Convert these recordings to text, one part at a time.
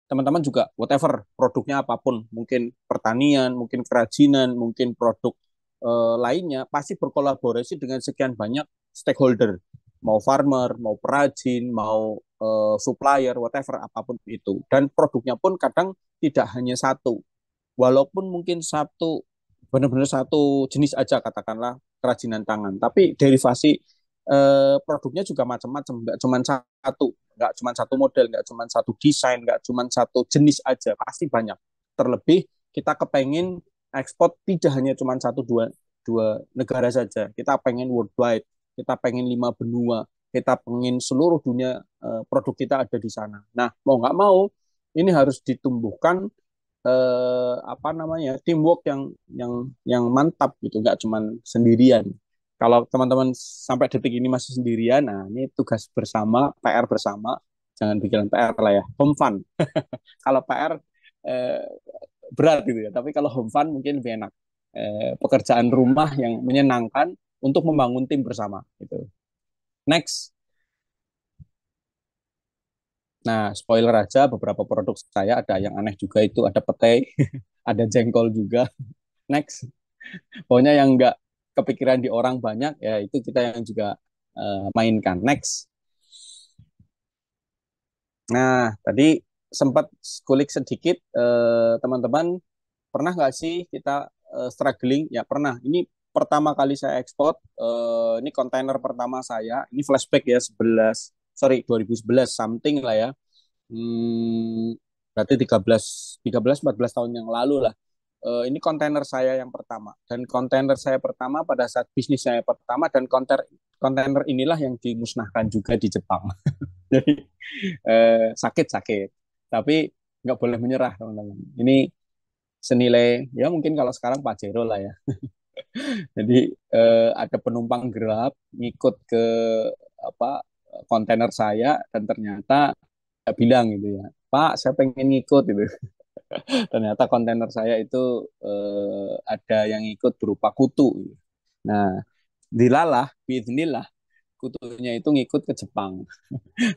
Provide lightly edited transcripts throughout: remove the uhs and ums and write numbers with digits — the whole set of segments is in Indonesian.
teman-teman juga whatever produknya apapun, mungkin pertanian, mungkin kerajinan, mungkin produk lainnya, pasti berkolaborasi dengan sekian banyak stakeholder, mau farmer, mau perajin, mau supplier, whatever apapun itu. Dan produknya pun kadang tidak hanya satu, walaupun mungkin satu benar-benar satu jenis aja katakanlah kerajinan tangan, tapi derivasi produknya juga macam-macam, nggak cuma satu model, nggak cuma satu desain, nggak cuma satu jenis aja, pasti banyak. Terlebih kita kepengen ekspor tidak hanya cuma satu dua dua negara saja, kita pengen worldwide, kita pengen 5 benua, kita pengen seluruh dunia produk kita ada di sana. Nah, mau nggak mau ini harus ditumbuhkan apa namanya teamwork yang mantap gitu, nggak cuman sendirian. Kalau teman-teman sampai detik ini masih sendirian, nah ini tugas bersama, PR bersama, jangan bikin PR lah ya, home fun. Kalau PR eh, berat gitu ya, tapi kalau home fun mungkin lebih enak. Pekerjaan rumah yang menyenangkan untuk membangun tim bersama gitu. Next. Nah, spoiler aja, beberapa produk saya ada yang aneh juga, itu ada petai, ada jengkol juga. Next. Pokoknya yang nggak kepikiran di orang banyak, ya itu kita yang juga mainkan. Next. Nah, tadi sempat kulik sedikit, teman-teman, pernah nggak sih kita struggling? Ya pernah. Ini pertama kali saya ekspor, ini kontainer pertama saya, ini flashback ya, 2011 something lah ya. Berarti 14 tahun yang lalu lah. Ini kontainer saya yang pertama, dan kontainer saya pertama pada saat bisnis saya pertama, dan kontainer inilah yang dimusnahkan juga di Jepang. Jadi sakit-sakit, tapi nggak boleh menyerah teman-teman. Ini senilai ya mungkin kalau sekarang Pajero lah ya. Jadi ada penumpang gelap ngikut ke apa kontainer saya, dan ternyata saya bilang gitu ya, Pak, saya pengen ngikut gitu. Ternyata kontainer saya itu ada yang ikut berupa kutu. Nah, dilalah, bismillah, kutunya itu ngikut ke Jepang.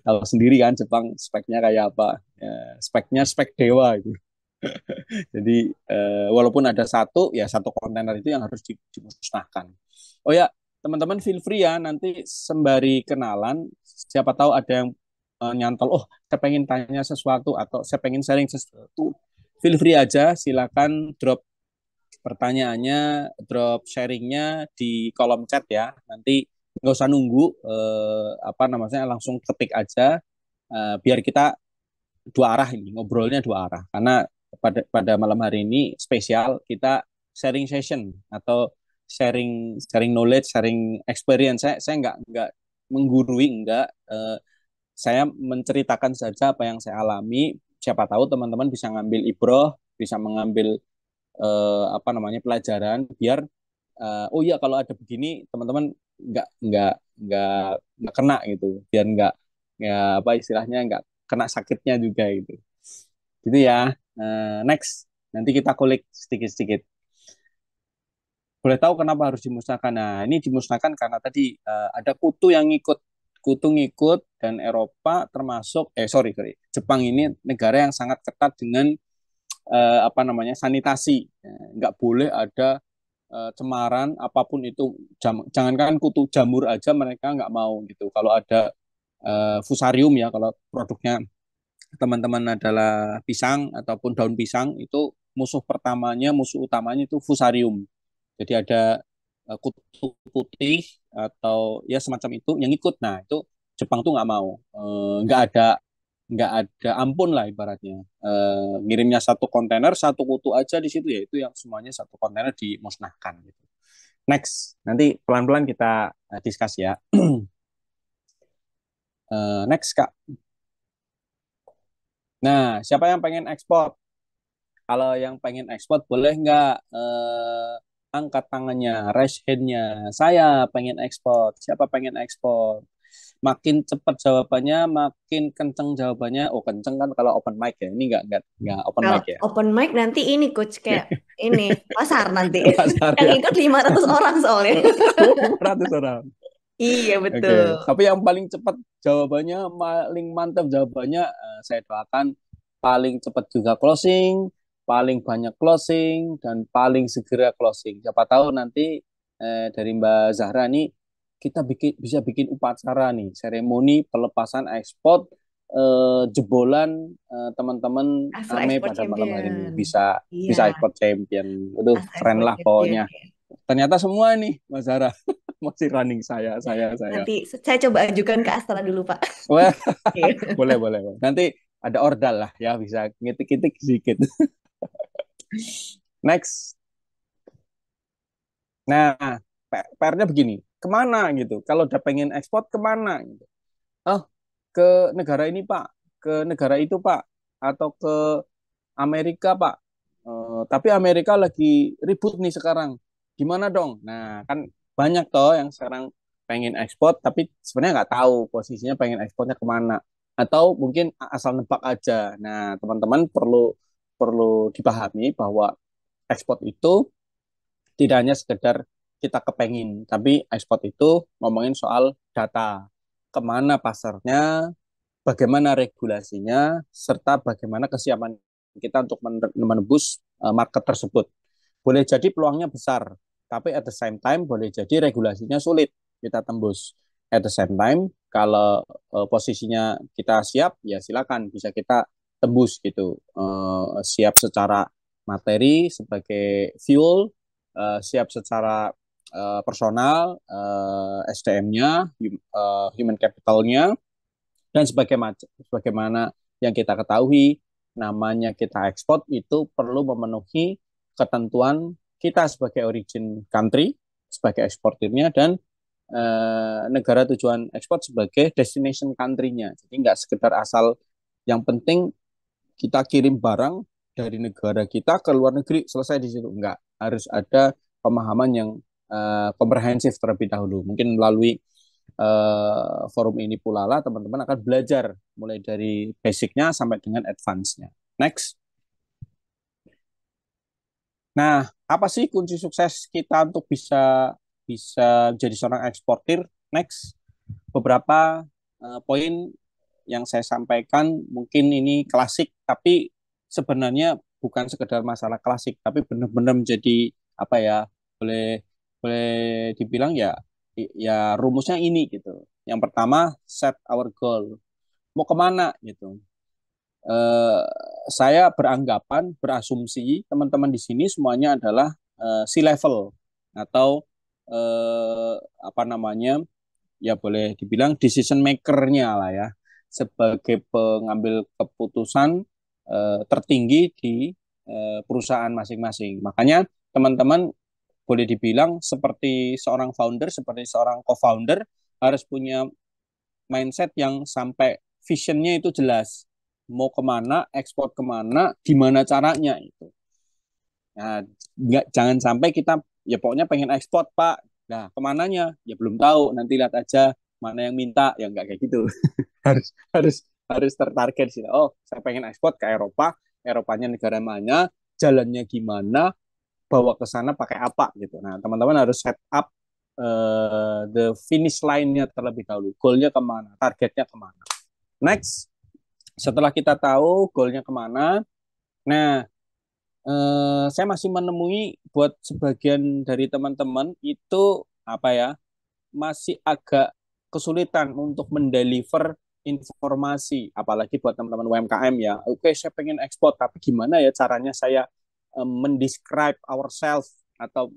Tahu sendiri kan Jepang speknya kayak apa? Ya, speknya spek dewa itu. Jadi walaupun ada satu, ya satu kontainer itu yang harus dimusnahkan. Oh ya, teman-teman feel free ya, nanti sembari kenalan, siapa tahu ada yang nyantol, oh saya pengen tanya sesuatu atau saya pengen sharing sesuatu, feel free aja, silakan drop pertanyaannya, drop sharingnya di kolom chat ya. Nanti nggak usah nunggu, apa namanya, langsung ketik aja, biar kita dua arah, ini ngobrolnya dua arah, karena pada malam hari ini spesial, kita sharing session atau sharing sharing knowledge, sharing experience. Saya nggak menggurui, nggak, saya menceritakan saja apa yang saya alami. Siapa tahu teman-teman bisa ngambil ibroh, bisa mengambil apa namanya pelajaran, biar oh iya kalau ada begini teman-teman nggak nggak kena gitu, biar nggak, ya apa istilahnya, nggak kena sakitnya juga gitu, gitu ya. Next, nanti kita kulik sedikit-sedikit. Boleh tahu kenapa harus dimusnahkan? Nah, ini dimusnahkan karena tadi ada kutu yang ngikut, kutu ngikut, dan Eropa termasuk, sorry, Jepang ini negara yang sangat ketat dengan apa namanya sanitasi. Nggak boleh ada cemaran apapun itu. Jangankan kutu jamur aja mereka nggak mau gitu. Kalau ada fusarium ya, kalau produknya teman-teman adalah pisang ataupun daun pisang, itu musuh utamanya itu fusarium. Jadi ada kutu putih atau ya semacam itu yang ikut. Nah itu Jepang tuh nggak mau. Nggak ada ampun lah ibaratnya. Ngirimnya satu kontainer, satu kutu aja di situ, ya itu yang semuanya satu kontainer dimusnahkan gitu. Next, nanti pelan-pelan kita discuss ya. Next Kak. Nah, siapa yang pengen ekspor? Kalau yang pengen ekspor boleh nggak angkat tangannya, raise hand-nya. Saya pengen ekspor. Siapa pengen ekspor? Makin cepat jawabannya, makin kenceng jawabannya. Oh, kenceng kan kalau open mic ya. Ini nggak open Kalau mic ya. open mic nanti ini coach kayak ini pasar nanti. Pasar Yang ya. ikut 500 orang soalnya. Oh, 500 orang. Iya Oke, betul. tapi yang paling cepat jawabannya, paling mantap jawabannya, saya doakan paling cepat juga closing, paling banyak closing, dan paling segera closing. Siapa tahu nanti dari Mbak Zahra nih kita bisa bikin upacara nih, seremoni pelepasan ekspor jebolan teman-teman Astra AME Export pada malam hari ini Champion. bisa bisa Iya, ekspor champion. Aduh, Astra keren Export lah Champion. pokoknya. Ternyata semua nih, Mas Zahra masih running saya. Nanti saya coba ajukan ke Astra dulu, Pak. Wah, Oke. boleh. Nanti ada ordal lah ya, bisa ngitik-ngitik sedikit. Next. Nah, PR-nya begini, kemana gitu? Kalau udah pengen ekspor kemana gitu? Oh, ke negara ini Pak, ke negara itu Pak, atau ke Amerika Pak. Tapi Amerika lagi ribut nih sekarang. Gimana dong? Nah, kan banyak toh yang sekarang pengen ekspor, tapi sebenarnya nggak tahu posisinya pengen ekspornya kemana. Atau mungkin asal nebak aja. Nah, teman-teman perlu perlu dipahami bahwa ekspor itu tidak hanya sekedar kita kepengin, tapi ekspor itu ngomongin soal data, kemana pasarnya, bagaimana regulasinya, serta bagaimana kesiapan kita untuk menembus market tersebut. Boleh jadi peluangnya besar, tapi at the same time boleh jadi regulasinya sulit kita tembus. At the same time, kalau posisinya kita siap, ya silakan bisa kita tembus gitu. Siap secara materi sebagai fuel, siap secara personal, SDM-nya, human capital-nya, dan sebagaimana yang kita ketahui, namanya kita ekspor itu perlu memenuhi ketentuan kita sebagai origin country, sebagai eksportirnya, dan negara tujuan ekspor sebagai destination country-nya. Jadi nggak sekedar asal yang penting kita kirim barang dari negara kita ke luar negeri, selesai di situ. Enggak, harus ada pemahaman yang komprehensif terlebih dahulu. Mungkin melalui forum ini pula lah teman-teman akan belajar mulai dari basicnya sampai dengan advance-nya. Next. Nah, apa sih kunci sukses kita untuk bisa bisa jadi seorang eksportir? Next. Beberapa poin yang saya sampaikan mungkin ini klasik, tapi sebenarnya bukan sekedar masalah klasik, tapi benar-benar menjadi apa ya, boleh boleh dibilang ya ya rumusnya ini gitu. Yang pertama, set our goal. Mau kemana gitu. Eh, saya beranggapan, berasumsi teman-teman di sini semuanya adalah C-level atau apa namanya, ya boleh dibilang decision maker-nya lah ya, sebagai pengambil keputusan tertinggi di perusahaan masing-masing. Makanya teman-teman boleh dibilang seperti seorang founder, seperti seorang co-founder harus punya mindset yang sampai visionnya itu jelas. Mau kemana, ekspor kemana, gimana caranya itu. Nah, jangan sampai kita ya pokoknya pengen ekspor Pak. Nah, kemananya? Ya belum tahu. Nanti lihat aja mana yang minta. Ya nggak kayak gitu. harus harus harus tertarget sih. Oh, saya pengen ekspor ke Eropa. Eropanya negara mana? Jalannya gimana? Bawa ke sana pakai apa gitu. Nah, teman-teman harus set up the finish line-nya terlebih dahulu. Goalnya kemana? Targetnya kemana? Next, setelah kita tahu goalnya kemana, nah saya masih menemui buat sebagian dari teman-teman itu apa ya, masih agak kesulitan untuk mendeliver informasi, apalagi buat teman-teman UMKM ya. Oke, saya pengen ekspor, tapi gimana ya caranya saya mendescribe ourselves atau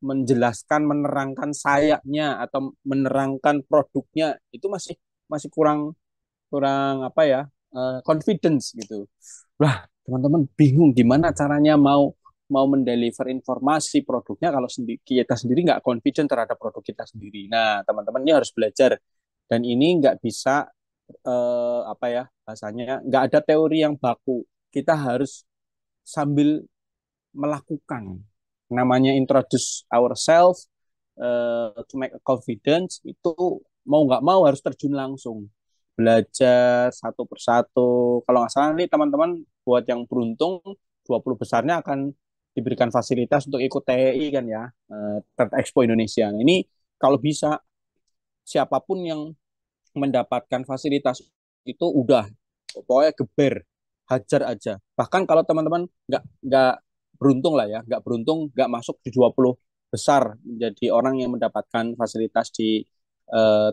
menjelaskan, menerangkan sayapnya atau menerangkan produknya itu masih masih kurang kurang apa ya, confidence gitu. Wah, teman-teman bingung gimana caranya mau mau mendeliver informasi produknya kalau kita sendiri nggak confident terhadap produk kita sendiri. Nah, teman-teman ini harus belajar dan ini nggak bisa apa ya bahasanya, nggak ada teori yang baku. Kita harus sambil melakukan. Namanya introduce ourselves to make a confidence itu mau nggak mau harus terjun langsung belajar satu persatu. Kalau nggak salah nih teman-teman buat yang beruntung 20 besarnya akan diberikan fasilitas untuk ikut TEI kan ya, Trade Expo Indonesia. Nah, ini kalau bisa siapapun yang mendapatkan fasilitas itu udah pokoknya geber hajar aja. Bahkan kalau teman-teman nggak beruntung lah ya, nggak beruntung, nggak masuk di 20 besar menjadi orang yang mendapatkan fasilitas di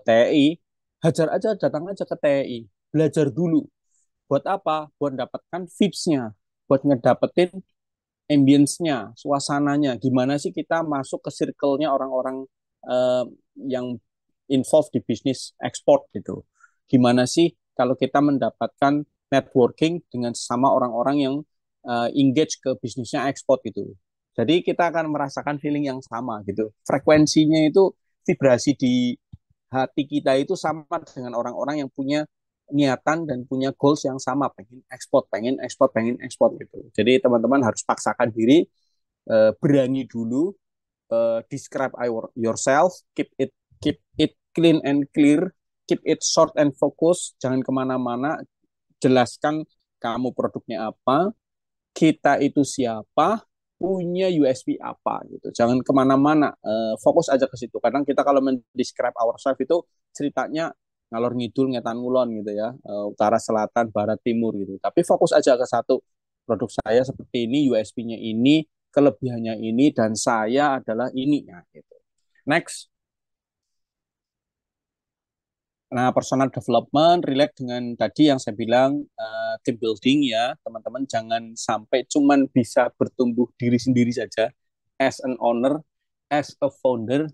TEI, hajar aja, datang aja ke TEI, belajar dulu. Buat apa? Buat dapatkan vibes-nya, buat ngedapetin ambience-nya, suasananya. Gimana sih kita masuk ke circle-nya orang-orang uh, yang involved di bisnis ekspor gitu. Gimana sih kalau kita mendapatkan networking dengan sama orang-orang yang engage ke bisnisnya ekspor gitu. Jadi kita akan merasakan feeling yang sama gitu. Frekuensinya itu, vibrasi di hati kita itu sama dengan orang-orang yang punya niatan dan punya goals yang sama, pengen ekspor gitu. Jadi teman-teman harus paksakan diri, berani dulu, describe yourself, keep it clean and clear, keep it short and focus, jangan kemana-mana, jelaskan kamu produknya apa, kita itu siapa, punya USP apa gitu. Jangan kemana-mana, fokus aja ke situ. Kadang kita kalau mendescribe ourselves itu ceritanya ngalor ngidul ngetan ngulon gitu ya, utara selatan barat timur gitu. Tapi fokus aja ke satu, produk saya seperti ini, USP-nya ini, kelebihannya ini, dan saya adalah ini ya gitu. Next. Nah, personal development relate dengan tadi yang saya bilang, team building ya, teman-teman jangan sampai cuman bisa bertumbuh diri sendiri saja as an owner, as a founder,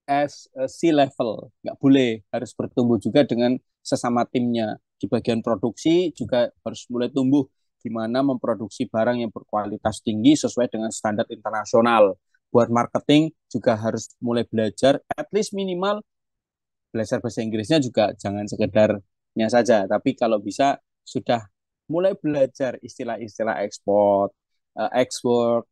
as a C-level. Nggak boleh, harus bertumbuh juga dengan sesama timnya. Di bagian produksi juga harus mulai tumbuh, gimana memproduksi barang yang berkualitas tinggi sesuai dengan standar internasional. Buat marketing juga harus mulai belajar, at least minimal belajar bahasa Inggrisnya juga jangan sekedarnya saja, tapi kalau bisa sudah mulai belajar istilah-istilah ekspor, export,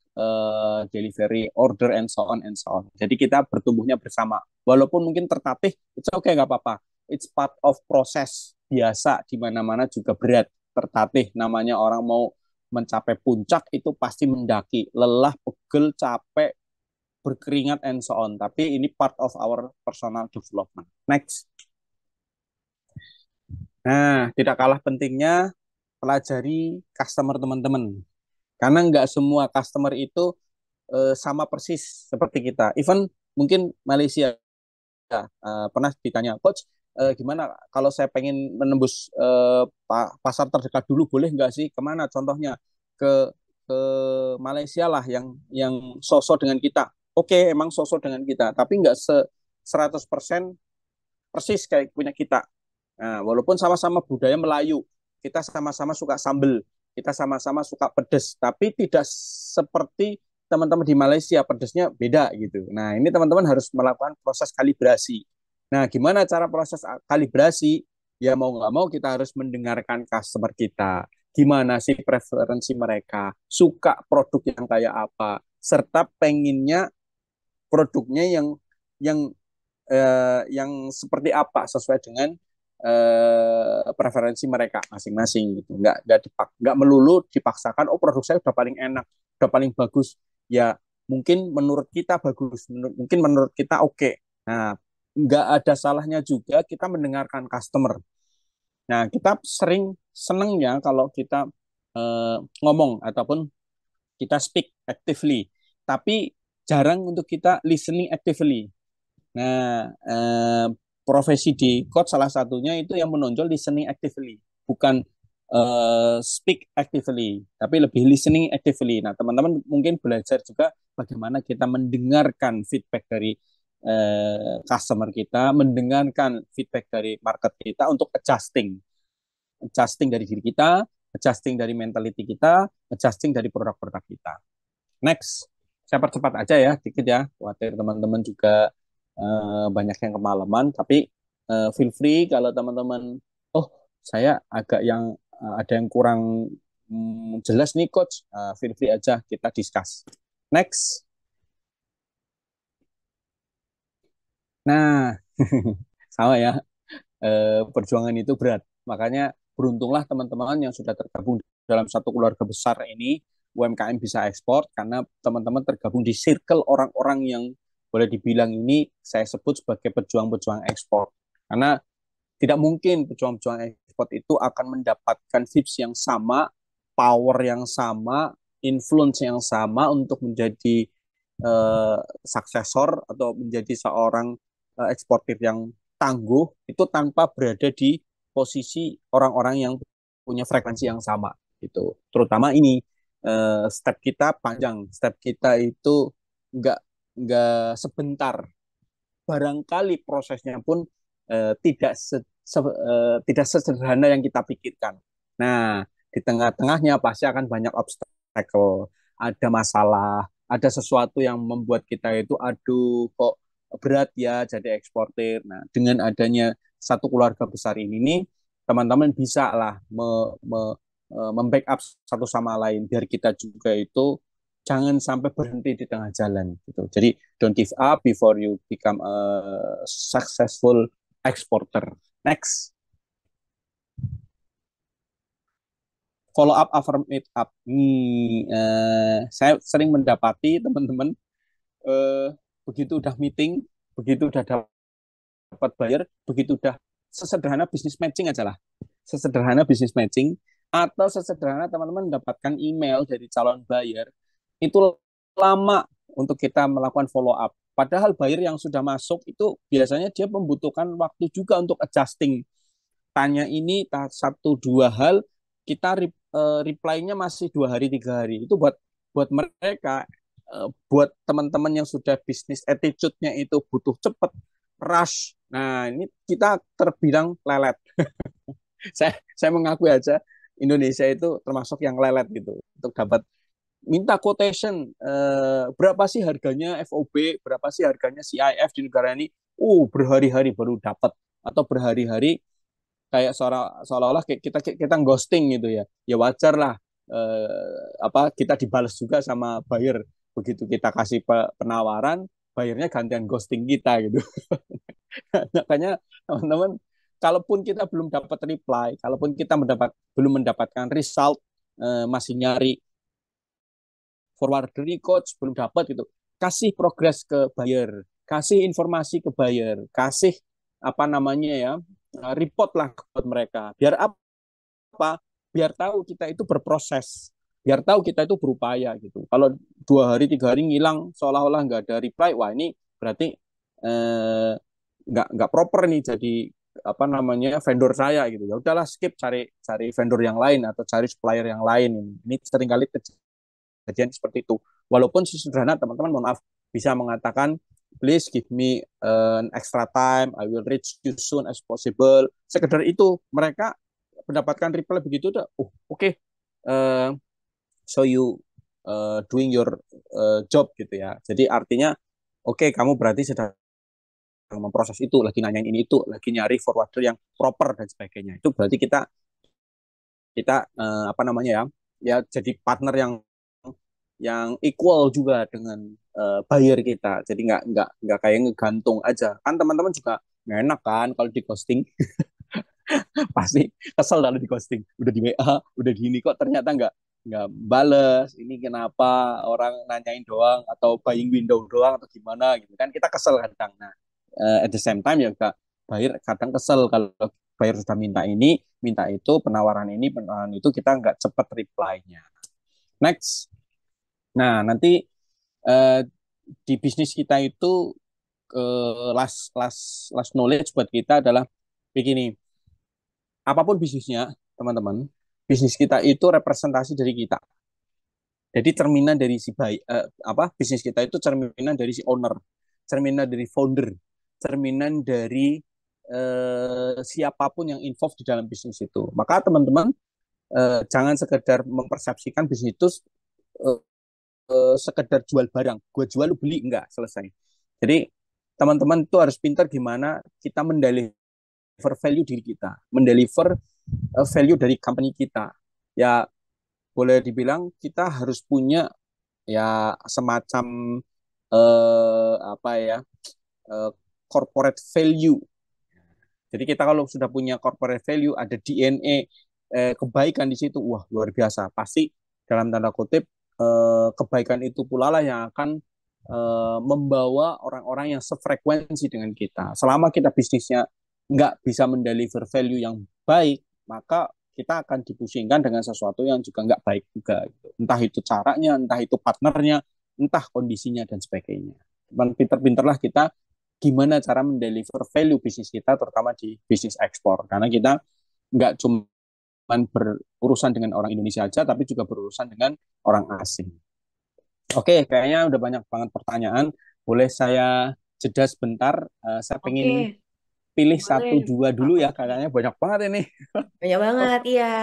delivery, order, and so on and so on. Jadi kita bertumbuhnya bersama. Walaupun mungkin tertatih, it's okay, nggak apa-apa. It's part of proses biasa, di mana-mana juga berat. Tertatih, namanya orang mau mencapai puncak itu pasti mendaki, lelah, pegel, capek, berkeringat, and so on. Tapi ini part of our personal development. Next. Nah, tidak kalah pentingnya pelajari customer teman-teman. Karena nggak semua customer itu sama persis seperti kita. Even mungkin Malaysia, pernah ditanya, Coach, gimana kalau saya pengen menembus pasar terdekat dulu, boleh nggak sih? Kemana? Contohnya ke ke Malaysia lah yang sosok dengan kita. Oke, emang sosok dengan kita, tapi nggak 100% persis kayak punya kita. Nah, walaupun sama-sama budaya Melayu, kita sama-sama suka sambel, kita sama-sama suka pedes, tapi tidak seperti teman-teman di Malaysia, pedesnya beda gitu. Nah, ini teman-teman harus melakukan proses kalibrasi. Nah, gimana cara proses kalibrasi? Ya mau nggak mau kita harus mendengarkan customer kita. Gimana sih preferensi mereka? Suka produk yang kayak apa? Serta penginnya produknya yang yang seperti apa sesuai dengan preferensi mereka masing-masing gitu. Nggak melulu dipaksakan, oh produk saya udah paling enak, udah paling bagus. Ya mungkin menurut kita bagus, mungkin menurut kita oke. Nah, nggak ada salahnya juga kita mendengarkan customer. Nah, kita sering senengnya kalau kita ngomong ataupun kita speak actively, tapi jarang untuk kita listening actively. Nah, profesi di coach salah satunya itu yang menonjol listening actively, bukan speak actively, tapi lebih listening actively. Nah, teman-teman mungkin belajar juga bagaimana kita mendengarkan feedback dari customer kita, mendengarkan feedback dari market kita untuk adjusting dari diri kita, adjusting dari mentality kita, adjusting dari produk-produk kita. Next, saya percepat aja ya, dikit ya. Khawatir teman-teman juga banyak yang kemalaman, tapi feel free kalau teman-teman, oh saya agak yang ada yang kurang jelas nih coach, feel free aja kita discuss. Next. Nah, sama ya, perjuangan itu berat. Makanya beruntunglah teman-teman yang sudah tergabung dalam satu keluarga besar ini, UMKM Bisa Ekspor, karena teman-teman tergabung di circle orang-orang yang boleh dibilang ini saya sebut sebagai pejuang-pejuang ekspor. Karena tidak mungkin pejuang-pejuang ekspor itu akan mendapatkan tips yang sama power yang sama, influence yang sama untuk menjadi suksesor atau menjadi seorang eksportir yang tangguh itu tanpa berada di posisi orang-orang yang punya frekuensi yang sama gitu. Terutama ini step kita panjang, step kita itu nggak sebentar. Barangkali prosesnya pun tidak sesederhana yang kita pikirkan. Nah, di tengah-tengahnya pasti akan banyak obstacle, ada masalah, ada sesuatu yang membuat kita itu aduh kok berat ya jadi eksportir. Nah, dengan adanya satu keluarga besar ini nih, teman-teman bisa lah membackup satu sama lain biar kita juga itu jangan sampai berhenti di tengah jalan gitu. Jadi don't give up before you become a successful exporter. Next, follow up after meet up. Saya sering mendapati teman-teman eh, begitu udah meeting, begitu udah dapat buyer, begitu udah sesederhana bisnis matching aja lah. Sesederhana bisnis matching atau sesederhana teman-teman mendapatkan email dari calon buyer itu lama untuk kita melakukan follow up. Padahal buyer yang sudah masuk itu biasanya dia membutuhkan waktu juga untuk adjusting. Tanya ini satu dua hal, kita reply-nya masih 2 hari 3 hari. Itu buat mereka, buat teman-teman yang sudah bisnis attitude-nya itu butuh cepat, rush. Nah ini kita terbilang lelet. Saya mengakui aja Indonesia itu termasuk yang lelet gitu untuk dapat minta quotation berapa sih harganya FOB, berapa sih harganya CIF di negara ini. Berhari-hari baru dapat atau berhari-hari kayak seolah-olah kita ghosting gitu ya. Ya wajar lah apa kita dibalas juga sama buyer. Begitu kita kasih penawaran, bayarnya gantian ghosting kita gitu. Makanya teman-teman, kalaupun kita belum dapat reply, kalaupun kita belum mendapatkan result, masih nyari forwarder nih coach belum dapat gitu, kasih progres ke buyer, kasih informasi ke buyer, kasih apa namanya ya, report lah buat mereka. Biar apa? Biar tahu kita itu berproses, biar tahu kita itu berupaya gitu. Kalau 2 hari 3 hari ngilang seolah-olah nggak ada reply, wah ini berarti eh, nggak proper nih jadi apa namanya vendor saya gitu. Ya udahlah skip, cari cari vendor yang lain atau cari supplier yang lain. Ini seringkali kejadian seperti itu. Walaupun sesederhana teman-teman mohon maaf bisa mengatakan please give me an extra time, I will reach you soon as possible. Sekedar itu mereka mendapatkan reply begitu udah, oke, so you doing your job gitu ya. Jadi artinya oke, kamu berarti sedang memproses itu, lagi nanyain ini itu, lagi nyari forwarder yang proper dan sebagainya. Itu berarti kita kita apa namanya ya, ya jadi partner yang equal juga dengan buyer kita. Jadi nggak kayak ngegantung aja. Kan teman-teman juga nggak enak kan kalau di ghosting. Pasti kesel kalau di ghosting. Udah di WA, udah di ini kok ternyata nggak bales. Ini kenapa orang nanyain doang atau buying window doang atau gimana gitu kan, kita kesel kadang. Nah, at the same time ya kak, buyer kadang kesel kalau buyer sudah minta itu, penawaran itu kita nggak cepet reply-nya. Next. Nah, nanti eh, di bisnis kita itu last last last knowledge buat kita adalah begini. Apapun bisnisnya, teman-teman, bisnis kita itu representasi dari kita. Jadi cerminan dari si bisnis kita itu cerminan dari si owner, cerminan dari founder, cerminan dari siapapun yang involved di dalam bisnis itu. Maka teman-teman jangan sekedar mempersepsikan bisnis itu eh, sekedar jual barang, gue jual lu beli, enggak selesai. Jadi teman-teman itu harus pintar gimana kita mendeliver value diri kita, mendeliver value dari company kita. Ya boleh dibilang kita harus punya ya semacam apa ya, eh, corporate value. Jadi kita kalau sudah punya corporate value, ada DNA kebaikan di situ, wah luar biasa. Pasti dalam tanda kutip kebaikan itu pula lah yang akan membawa orang-orang yang sefrekuensi dengan kita. Selama kita bisnisnya nggak bisa mendeliver value yang baik, maka kita akan dipusingkan dengan sesuatu yang juga nggak baik juga. Gitu. Entah itu caranya, entah itu partnernya, entah kondisinya dan sebagainya. Pinter-pinterlah kita gimana cara mendeliver value bisnis kita, terutama di bisnis ekspor. Karena kita nggak cuma berurusan dengan orang Indonesia aja, tapi juga berurusan dengan orang asing. Oke, kayaknya udah banyak banget pertanyaan. Boleh saya jeda sebentar? Saya pengen Oke, pilih boleh satu dua Pak dulu ya, Peki. kayaknya banyak banget ini. Banyak banget, iya.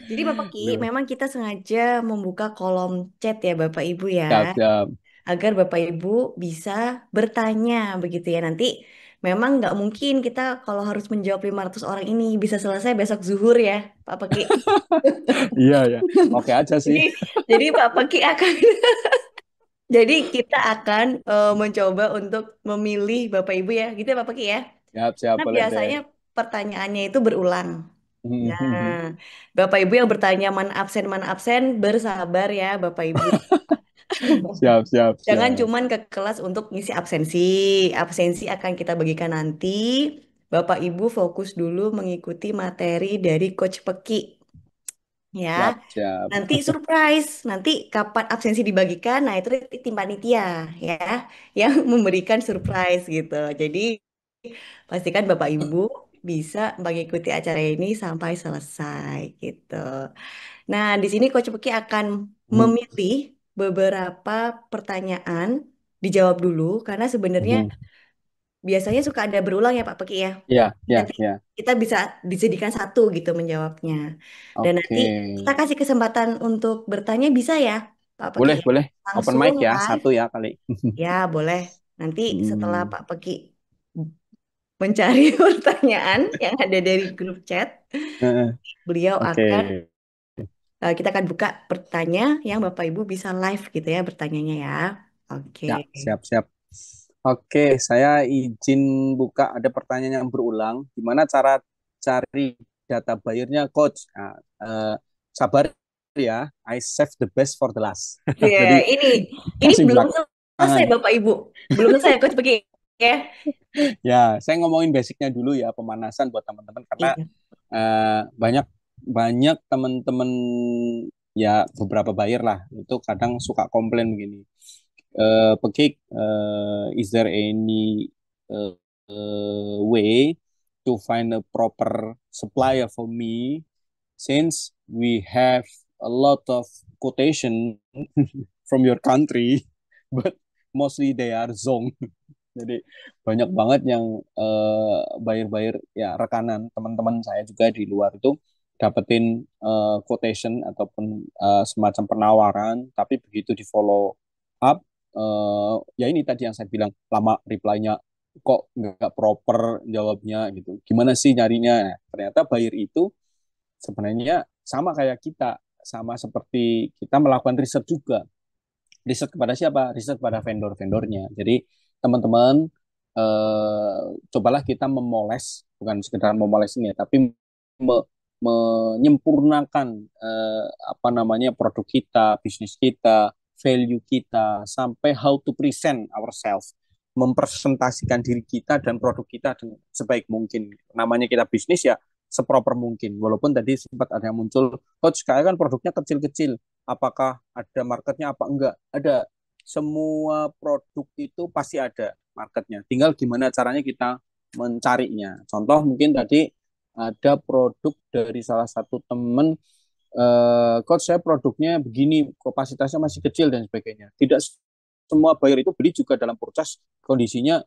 Jadi Bapak Ki, Aduh, memang kita sengaja membuka kolom chat ya Bapak Ibu ya, siap, siap. agar Bapak Ibu bisa bertanya begitu ya. Nanti memang nggak mungkin kita kalau harus menjawab 500 orang ini bisa selesai besok zuhur ya, Pak Peki. Iya, ya. Oke aja sih. Jadi, jadi Pak Peki akan, jadi kita akan mencoba untuk memilih Bapak Ibu ya, gitu ya Pak Peki ya. Siap, siap, Nah, boleh deh. biasanya pertanyaannya itu berulang. Nah, Bapak Ibu yang bertanya mana absen, bersabar ya Bapak Ibu. Siap, siap, Jangan siap. cuman ke kelas untuk ngisi absensi. Absensi akan kita bagikan nanti. Bapak Ibu fokus dulu mengikuti materi dari Coach Peki. Ya, Siap, siap. nanti surprise. Nanti kapan absensi dibagikan, nah itu tim panitia ya yang memberikan surprise gitu. Jadi pastikan Bapak Ibu bisa mengikuti acara ini sampai selesai gitu. Nah, di sini Coach Peki akan memilih beberapa pertanyaan dijawab dulu karena sebenarnya biasanya suka ada berulang ya Pak Peki ya. Ya, ya, Nanti ya. kita bisa dijadikan satu gitu menjawabnya. Dan nanti Oke. kita kasih kesempatan untuk bertanya bisa ya Pak Peki Boleh, ya. boleh. Open Langsung mic ya, live. satu ya kali. Ya, boleh. Nanti setelah Hmm. Pak Peki mencari pertanyaan yang ada dari grup chat, beliau Oke. akan kita akan buka pertanyaan yang Bapak Ibu bisa live gitu ya bertanyanya ya. Oke. Ya, siap, siap. Oke, saya izin buka ada pertanyaan yang berulang. Gimana cara cari data buyernya, Coach? Nah, sabar ya, I save the best for the last. Ya, Jadi ini masih belum selesai belakangan. Bapak Ibu. Belum selesai Coach Peki ya. Ya, saya ngomongin basicnya dulu ya, pemanasan buat teman-teman karena Iya. banyak banyak teman-teman ya beberapa buyer lah itu kadang suka komplain begini. Pekik, is there any way to find a proper supplier for me since we have a lot of quotation from your country, but mostly they are zong. Jadi banyak banget yang buyer-buyer ya rekanan teman-teman saya juga di luar itu dapetin quotation ataupun semacam penawaran, tapi begitu di follow up ya ini tadi yang saya bilang lama reply-nya kok nggak proper jawabnya gitu. Gimana sih nyarinya? Nah, ternyata buyer itu sebenarnya sama kayak kita, sama seperti kita melakukan riset juga. Riset kepada siapa? Riset kepada vendor-vendornya. Jadi teman-teman cobalah kita memoles, bukan sekedar memoles ini ya, tapi menyempurnakan apa namanya produk kita, bisnis kita, value kita, sampai how to present ourselves, mempresentasikan diri kita dan produk kita dengan sebaik mungkin. Namanya kita bisnis ya seproper mungkin. Walaupun tadi sempat ada yang muncul, coach kayak kan produknya kecil-kecil, apakah ada marketnya apa enggak? Ada. Semua produk itu pasti ada marketnya. Tinggal gimana caranya kita mencarinya. Contoh mungkin tadi ada produk dari salah satu teman, coach saya produknya begini, kapasitasnya masih kecil dan sebagainya. Tidak semua buyer itu beli juga dalam proses kondisinya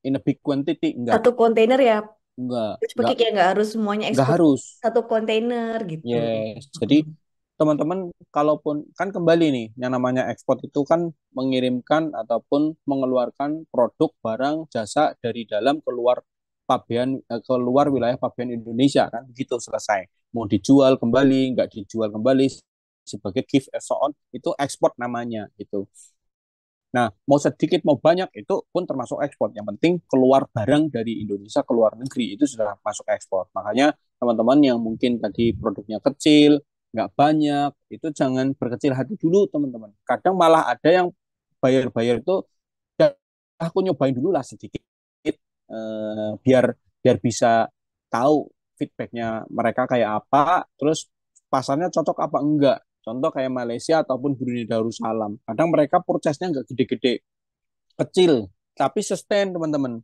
in a big quantity, Satu kontainer ya. Coach Peki enggak, kayak nggak harus semuanya enggak ekspor harus. satu kontainer gitu. Yes, Mm. jadi teman-teman kalaupun kan kembali nih yang namanya ekspor itu kan mengirimkan ataupun mengeluarkan produk barang jasa dari dalam keluar keluar wilayah pabean Indonesia kan begitu selesai mau dijual kembali nggak dijual kembali sebagai gift and so on itu ekspor namanya gitu. Nah, mau sedikit mau banyak itu pun termasuk ekspor. Yang penting keluar barang dari Indonesia ke luar negeri itu sudah masuk ekspor. Makanya teman-teman yang mungkin tadi produknya kecil, nggak banyak, itu jangan berkecil hati dulu teman-teman. Kadang malah ada yang bayar-bayar itu, "Ya, aku nyobain dulu lah sedikit, biar biar bisa tahu feedbacknya mereka kayak apa, terus pasarnya cocok apa enggak. Contoh kayak Malaysia ataupun Brunei Darussalam. Kadang mereka purchase-nya enggak gede-gede, kecil, tapi sustain teman-teman.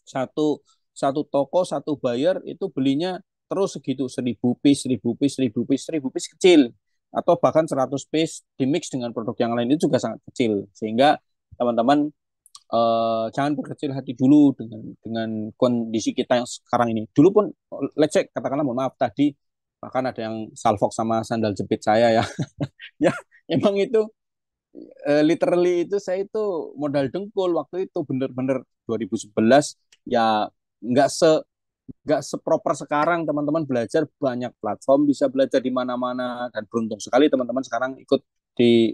Satu satu toko, satu buyer itu belinya terus segitu, 1.000 piece, 1.000 piece, 1.000 piece, 1.000 piece kecil. Atau bahkan 100 piece dimix dengan produk yang lain itu juga sangat kecil. Sehingga teman-teman jangan berkecil hati dulu dengan kondisi kita yang sekarang ini. Dulu pun lecek katakanlah mohon maaf tadi bahkan ada yang salfok sama sandal jepit saya ya. Ya emang itu literally itu saya itu modal dengkul waktu itu bener-bener 2011 ya nggak se nggak seproper sekarang teman-teman belajar banyak platform bisa belajar di mana-mana dan beruntung sekali teman-teman sekarang ikut di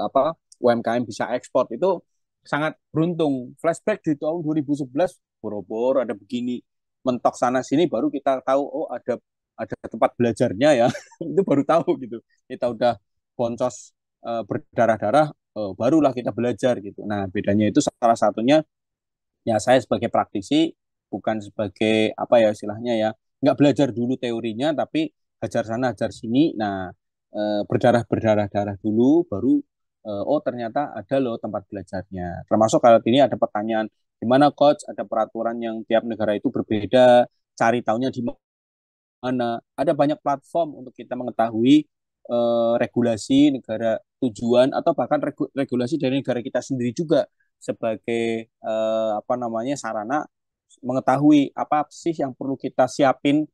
apa UMKM bisa ekspor itu sangat beruntung. Flashback di tahun 2011 boro-boro ada begini mentok sana sini baru kita tahu oh ada tempat belajarnya ya itu baru tahu gitu kita udah boncos berdarah-darah barulah kita belajar gitu. Nah bedanya itu salah satunya ya saya sebagai praktisi bukan sebagai apa ya istilahnya ya nggak belajar dulu teorinya tapi hajar sana hajar sini nah berdarah dulu baru oh ternyata ada loh tempat belajarnya termasuk kalau ini ada pertanyaan gimana coach ada peraturan yang tiap negara itu berbeda cari tahunya di mana ada banyak platform untuk kita mengetahui regulasi negara tujuan atau bahkan regulasi dari negara kita sendiri juga sebagai apa namanya sarana mengetahui apa sih yang perlu kita siapin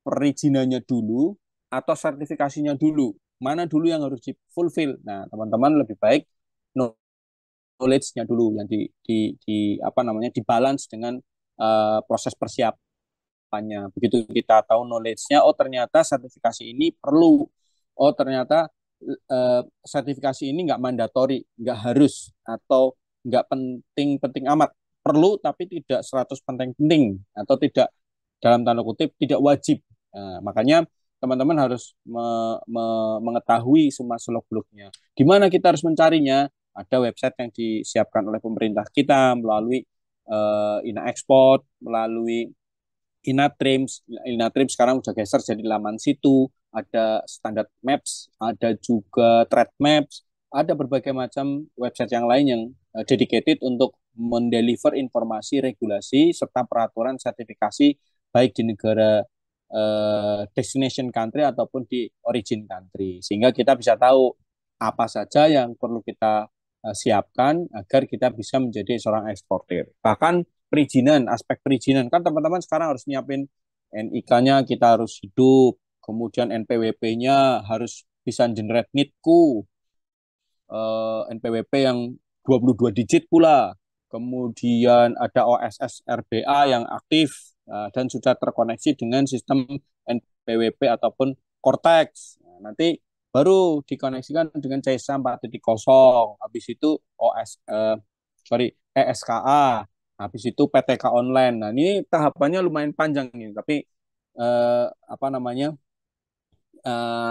perizinannya dulu atau sertifikasinya dulu mana dulu yang harus di fulfill. Nah teman-teman lebih baik knowledge-nya dulu yang di apa namanya dibalance dengan proses persiapannya. Begitu kita tahu knowledge-nya, oh ternyata sertifikasi ini perlu, oh ternyata sertifikasi ini nggak mandatori, nggak harus, atau nggak penting-penting amat. Perlu tapi tidak 100 penting-penting, atau tidak dalam tanda kutip tidak wajib. Nah, makanya teman-teman harus mengetahui semua seluk-beluknya. Di mana kita harus mencarinya? Ada website yang disiapkan oleh pemerintah kita melalui Ina Export, melalui Inatrims. Inatrims sekarang udah geser jadi laman situ. Ada standar maps, ada juga trade maps, ada berbagai macam website yang lain yang dedicated untuk mendeliver informasi, regulasi, serta peraturan sertifikasi baik di negara destination country ataupun di origin country. Sehingga kita bisa tahu apa saja yang perlu kita siapkan agar kita bisa menjadi seorang eksportir. Bahkan perizinan, aspek perizinan kan teman-teman sekarang harus nyiapin NIK-nya kita harus hidup, kemudian NPWP-nya harus bisa generate NITku, NPWP yang 22 digit pula, kemudian ada OSS RBA yang aktif dan sudah terkoneksi dengan sistem NPWP ataupun Cortex. Nanti baru dikoneksikan dengan CESA 4.0, habis itu ESKA, habis itu PTK online. Nah ini tahapannya lumayan panjang nih, tapi apa namanya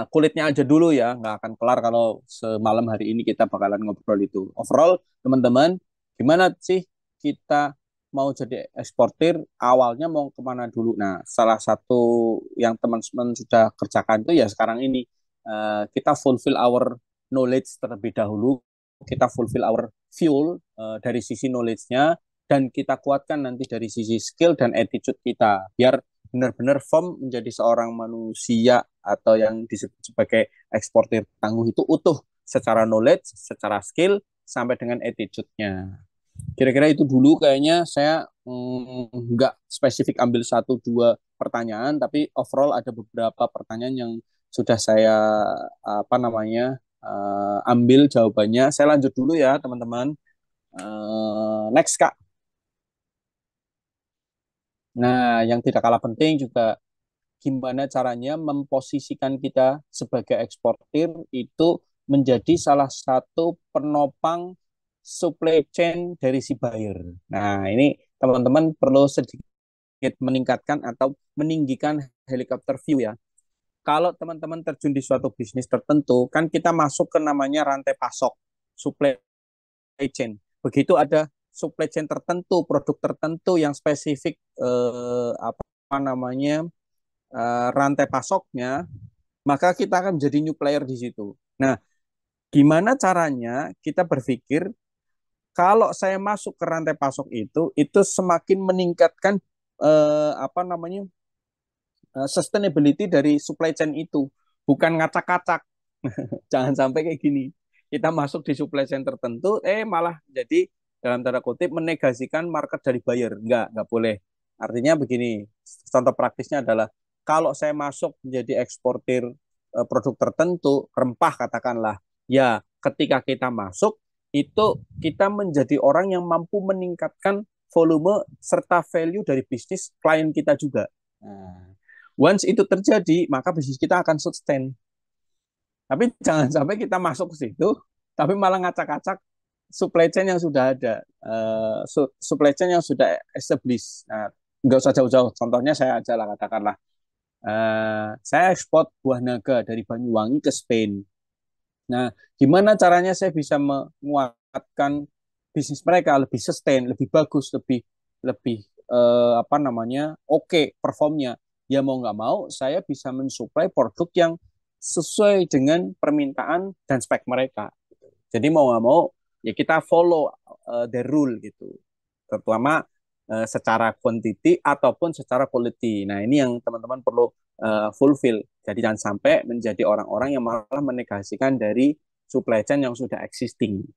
kulitnya aja dulu ya, nggak akan kelar kalau semalam hari ini kita bakalan ngobrol itu. Overall, teman-teman, gimana sih kita mau jadi eksportir? Awalnya mau kemana dulu? Nah, salah satu yang teman-teman sudah kerjakan itu ya sekarang ini kita fulfill our knowledge terlebih dahulu, kita fulfill our fuel dari sisi knowledge-nya, dan kita kuatkan nanti dari sisi skill dan attitude kita, biar benar-benar firm menjadi seorang manusia atau yang disebut sebagai eksportir tangguh itu utuh secara knowledge, secara skill, sampai dengan attitude-nya. Kira-kira itu dulu kayaknya saya nggak spesifik ambil satu dua pertanyaan, tapi overall ada beberapa pertanyaan yang sudah saya apa namanya ambil jawabannya. Saya lanjut dulu ya teman-teman. Next Kak. Nah, yang tidak kalah penting juga gimana caranya memposisikan kita sebagai eksportir itu menjadi salah satu penopang supply chain dari si buyer. Nah, ini teman-teman perlu sedikit meningkatkan atau meninggikan helikopter view ya. Kalau teman-teman terjun di suatu bisnis tertentu, kan kita masuk ke namanya rantai pasok, supply chain. Begitu ada supply chain tertentu, produk tertentu yang spesifik apa namanya rantai pasoknya, maka kita akan menjadi new player di situ. Nah, gimana caranya kita berpikir kalau saya masuk ke rantai pasok itu semakin meningkatkan apa namanya sustainability dari supply chain itu, bukan ngacak-ngacak. Jangan sampai kayak gini. Kita masuk di supply chain tertentu, malah jadi dalam tanda kutip menegasikan market dari buyer. Enggak boleh. Artinya begini, contoh praktisnya adalah kalau saya masuk menjadi eksportir produk tertentu, rempah katakanlah, ya ketika kita masuk itu kita menjadi orang yang mampu meningkatkan volume serta value dari bisnis klien kita juga. Nah, once itu terjadi, maka bisnis kita akan sustain. Tapi jangan sampai kita masuk ke situ, tapi malah ngacak-ngacak supply chain yang sudah ada, supply chain yang sudah established. Nah, nggak usah jauh-jauh. Contohnya saya aja lah katakanlah, saya ekspor buah naga dari Banyuwangi ke Spain. Nah, gimana caranya saya bisa menguatkan bisnis mereka lebih sustain, lebih bagus, lebih lebih apa namanya, oke performnya. Ya mau nggak mau, saya bisa mensuplai produk yang sesuai dengan permintaan dan spek mereka. Jadi mau nggak mau, ya kita follow the rule gitu, terutama secara quantity ataupun secara quality. Nah ini yang teman-teman perlu fulfill. Jadi jangan sampai menjadi orang-orang yang malah menegasikan dari supply chain yang sudah existing.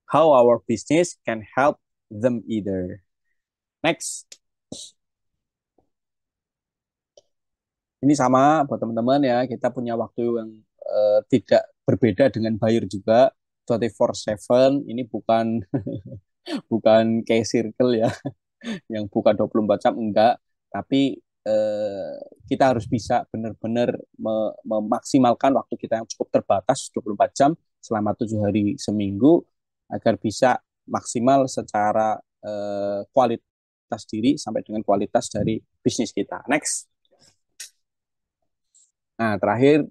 How our business can help them either. Next. Ini sama buat teman-teman ya, kita punya waktu yang tidak berbeda dengan buyer juga, 24/7. Ini bukan bukan kayak circle ya, yang buka 24 jam, enggak. Tapi kita harus bisa benar-benar memaksimalkan waktu kita yang cukup terbatas 24 jam selama 7 hari seminggu agar bisa maksimal secara kualitas diri sampai dengan kualitas dari bisnis kita. Next. Nah, terakhir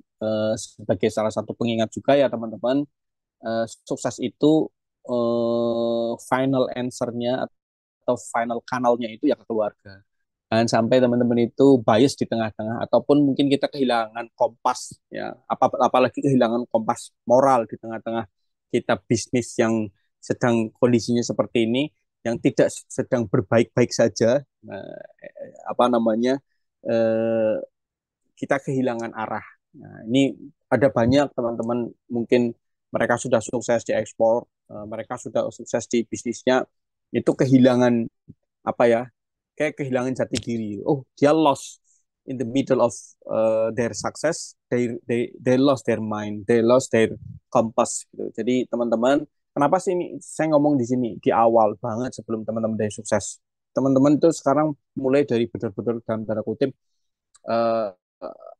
sebagai salah satu pengingat juga ya teman-teman, sukses itu final answer-nya atau final kanalnya itu ya ke keluarga. Jangan sampai teman-teman itu bias di tengah-tengah ataupun mungkin kita kehilangan kompas ya, apalagi kehilangan kompas moral di tengah-tengah kita bisnis yang sedang kondisinya seperti ini, yang tidak sedang berbaik-baik saja. Apa namanya? Eh, kita kehilangan arah. Nah, ini ada banyak teman-teman mungkin mereka sudah sukses di ekspor, mereka sudah sukses di bisnisnya, itu kehilangan apa ya? Kayak kehilangan jati diri. Oh, dia lost in the middle of their success, they lost their mind, they lost their compass gitu. Jadi teman-teman, kenapa sih ini saya ngomong di sini di awal banget sebelum teman-teman dari sukses. Teman-teman itu sekarang mulai dari betul-betul dalam tanda kutip uh,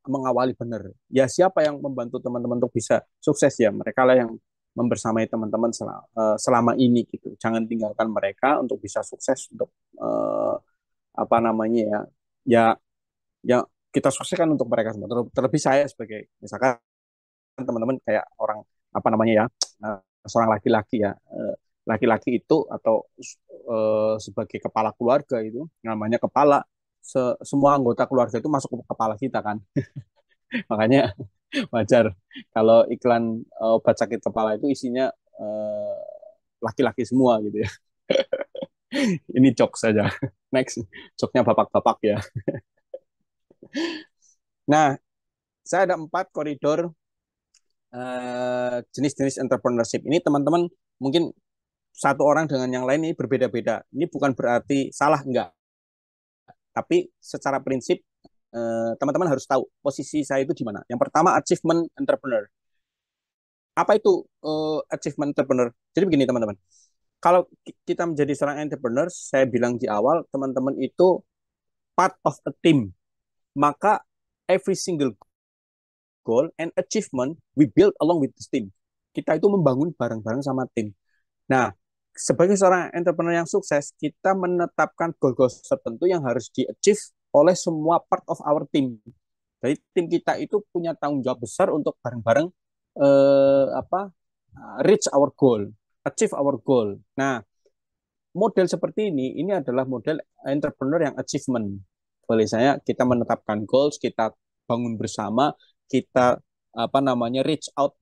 mengawali benar. Ya siapa yang membantu teman-teman untuk bisa sukses ya? Mereka lah yang membersamai teman-teman selama ini gitu. Jangan tinggalkan mereka untuk bisa sukses untuk apa namanya ya? Ya ya kita sukseskan untuk mereka semua. Terlebih saya sebagai misalkan teman-teman kayak orang apa namanya ya? Seorang laki-laki ya. Laki-laki itu atau sebagai kepala keluarga itu namanya kepala, semua anggota keluarga itu masuk ke kepala kita kan. Makanya wajar kalau iklan obat sakit kepala itu isinya laki-laki semua gitu ya. Ini jok saja. Next, joknya bapak-bapak ya. Nah, saya ada 4 koridor jenis-jenis entrepreneurship. Ini teman-teman mungkin satu orang dengan yang lain ini berbeda-beda. Ini bukan berarti salah, enggak. Tapi secara prinsip teman-teman harus tahu posisi saya itu di mana. Yang pertama, achievement entrepreneur. Apa itu achievement entrepreneur? Jadi begini teman-teman, kalau kita menjadi seorang entrepreneur, saya bilang di awal, teman-teman itu part of a team. Maka every single goal and achievement we build along with this team. Kita itu membangun bareng-bareng sama tim. Nah, sebagai seorang entrepreneur yang sukses, kita menetapkan goal-goal tertentu yang harus di-achieve oleh semua part of our team. Jadi tim kita itu punya tanggung jawab besar untuk bareng-bareng apa reach our goal, achieve our goal. Nah, model seperti ini adalah model entrepreneur yang achievement. Boleh saya kita menetapkan goals, kita bangun bersama, kita apa namanya reach out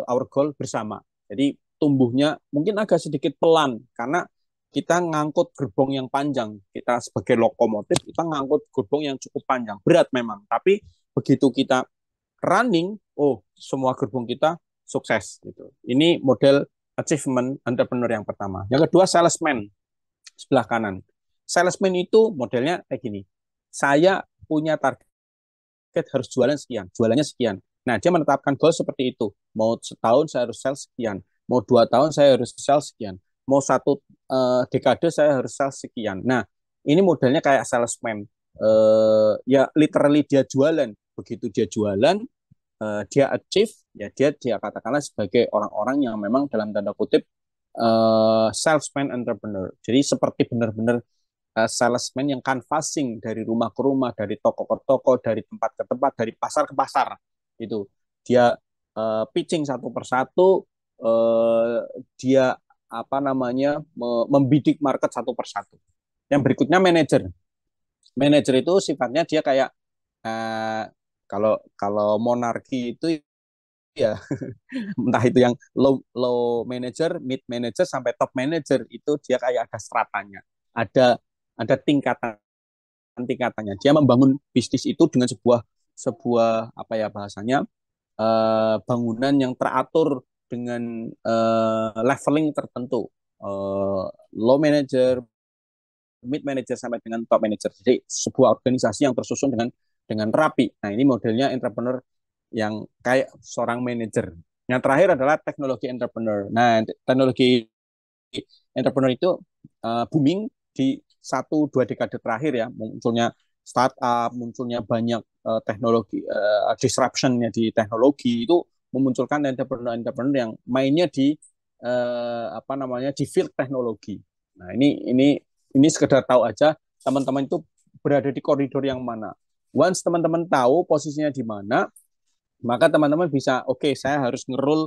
our goal bersama. Jadi tumbuhnya mungkin agak sedikit pelan karena kita ngangkut gerbong yang panjang. Kita sebagai lokomotif kita ngangkut gerbong yang cukup panjang. Berat memang, tapi begitu kita running, oh semua gerbong kita sukses gitu. Ini model achievement entrepreneur yang pertama. Yang kedua salesman sebelah kanan. Salesman itu modelnya kayak gini. Saya punya target harus jualan sekian, jualannya sekian. Nah, dia menetapkan goal seperti itu. Mau setahun saya harus sell sekian, mau 2 tahun saya harus sell sekian, mau satu dekade saya harus sell sekian. Nah, ini modelnya kayak salesman. Ya, literally dia jualan. Begitu dia jualan, dia achieve, ya dia katakanlah sebagai orang-orang yang memang dalam tanda kutip salesman entrepreneur. Jadi seperti benar-benar salesman yang canvassing dari rumah ke rumah, dari toko ke toko, dari tempat ke tempat, dari pasar ke pasar. Itu dia pitching satu persatu, dia apa namanya membidik market satu persatu. Yang berikutnya manajer. Manajer itu sifatnya dia kayak kalau kalau monarki itu ya entah itu yang low manager, mid manager sampai top manager itu dia kayak ada stratanya, ada tingkatannya. Dia membangun bisnis itu dengan sebuah sebuah apa ya bahasanya bangunan yang teratur dengan leveling tertentu. Low manager, mid manager sampai dengan top manager. Jadi sebuah organisasi yang tersusun dengan rapi. Nah, ini modelnya entrepreneur yang kayak seorang manajer. Yang terakhir adalah teknologi entrepreneur. Nah, teknologi entrepreneur itu booming di 1-2 dekade terakhir ya, munculnya startup, munculnya banyak teknologi disruptionnya di teknologi itu memunculkan entrepreneur-entrepreneur yang mainnya di apa namanya di field teknologi. Nah, ini sekedar tahu aja teman-teman itu berada di koridor yang mana. Once teman-teman tahu posisinya di mana, maka teman-teman bisa, oke, saya harus ngerul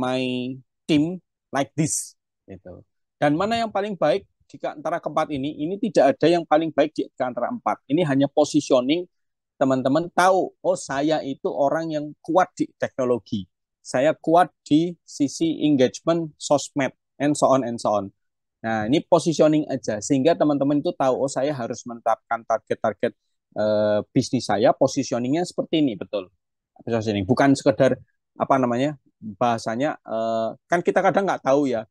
my team like this gitu. Dan mana yang paling baik di antara keempat ini tidak ada yang paling baik di antara empat. Ini hanya positioning teman-teman tahu, oh saya itu orang yang kuat di teknologi. Saya kuat di sisi engagement, sosmed, and so on and so on. Nah, ini positioning aja sehingga teman-teman itu tahu, oh saya harus menetapkan target-target bisnis saya, positioningnya seperti ini, betul. Positioning bukan sekedar apa namanya bahasanya kan kita kadang nggak tahu ya,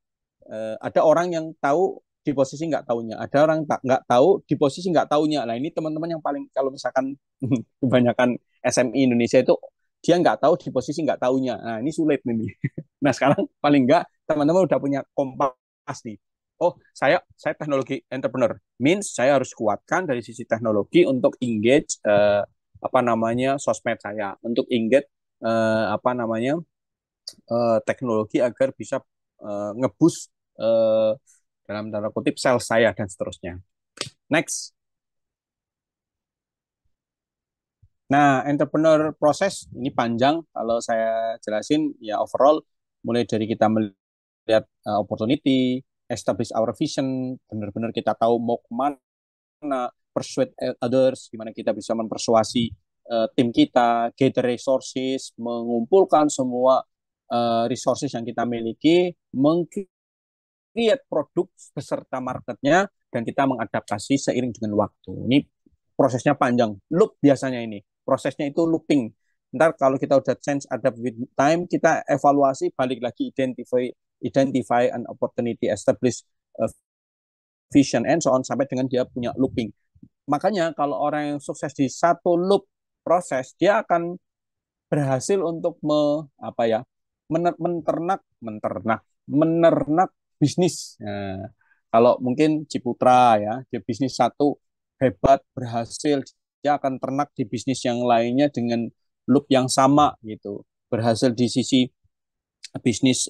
ada orang yang tahu di posisi nggak tahunya, ada orang nggak tahu di posisi nggak tahunya. Nah, ini teman-teman yang paling kalau misalkan kebanyakan SMI Indonesia itu dia nggak tahu di posisi nggak tahunya. Nah, ini sulit nih. Nah, sekarang paling nggak teman-teman udah punya kompas nih. Oh, saya teknologi entrepreneur. Means saya harus kuatkan dari sisi teknologi untuk engage apa namanya sosmed saya, untuk engage apa namanya teknologi agar bisa ngebus dalam tanda kutip sales saya dan seterusnya. Next. Nah, entrepreneur proses ini panjang. Kalau saya jelasin ya overall mulai dari kita melihat opportunity, establish our vision, benar-benar kita tahu mau kemana, persuade others, gimana kita bisa mempersuasi tim kita, gather resources, mengumpulkan semua resources yang kita miliki, meng-create produk beserta marketnya, dan kita mengadaptasi seiring dengan waktu. Ini prosesnya panjang, loop biasanya ini. Prosesnya itu looping. Ntar kalau kita udah change adapt with time, kita evaluasi, balik lagi identify an opportunity, establish vision and so on sampai dengan dia punya looping. Makanya kalau orang yang sukses di satu loop proses, dia akan berhasil untuk apa ya menernak bisnis. Nah, kalau mungkin Ciputra ya, dia bisnis satu hebat berhasil, dia akan ternak di bisnis yang lainnya dengan loop yang sama gitu. Berhasil di sisi bisnis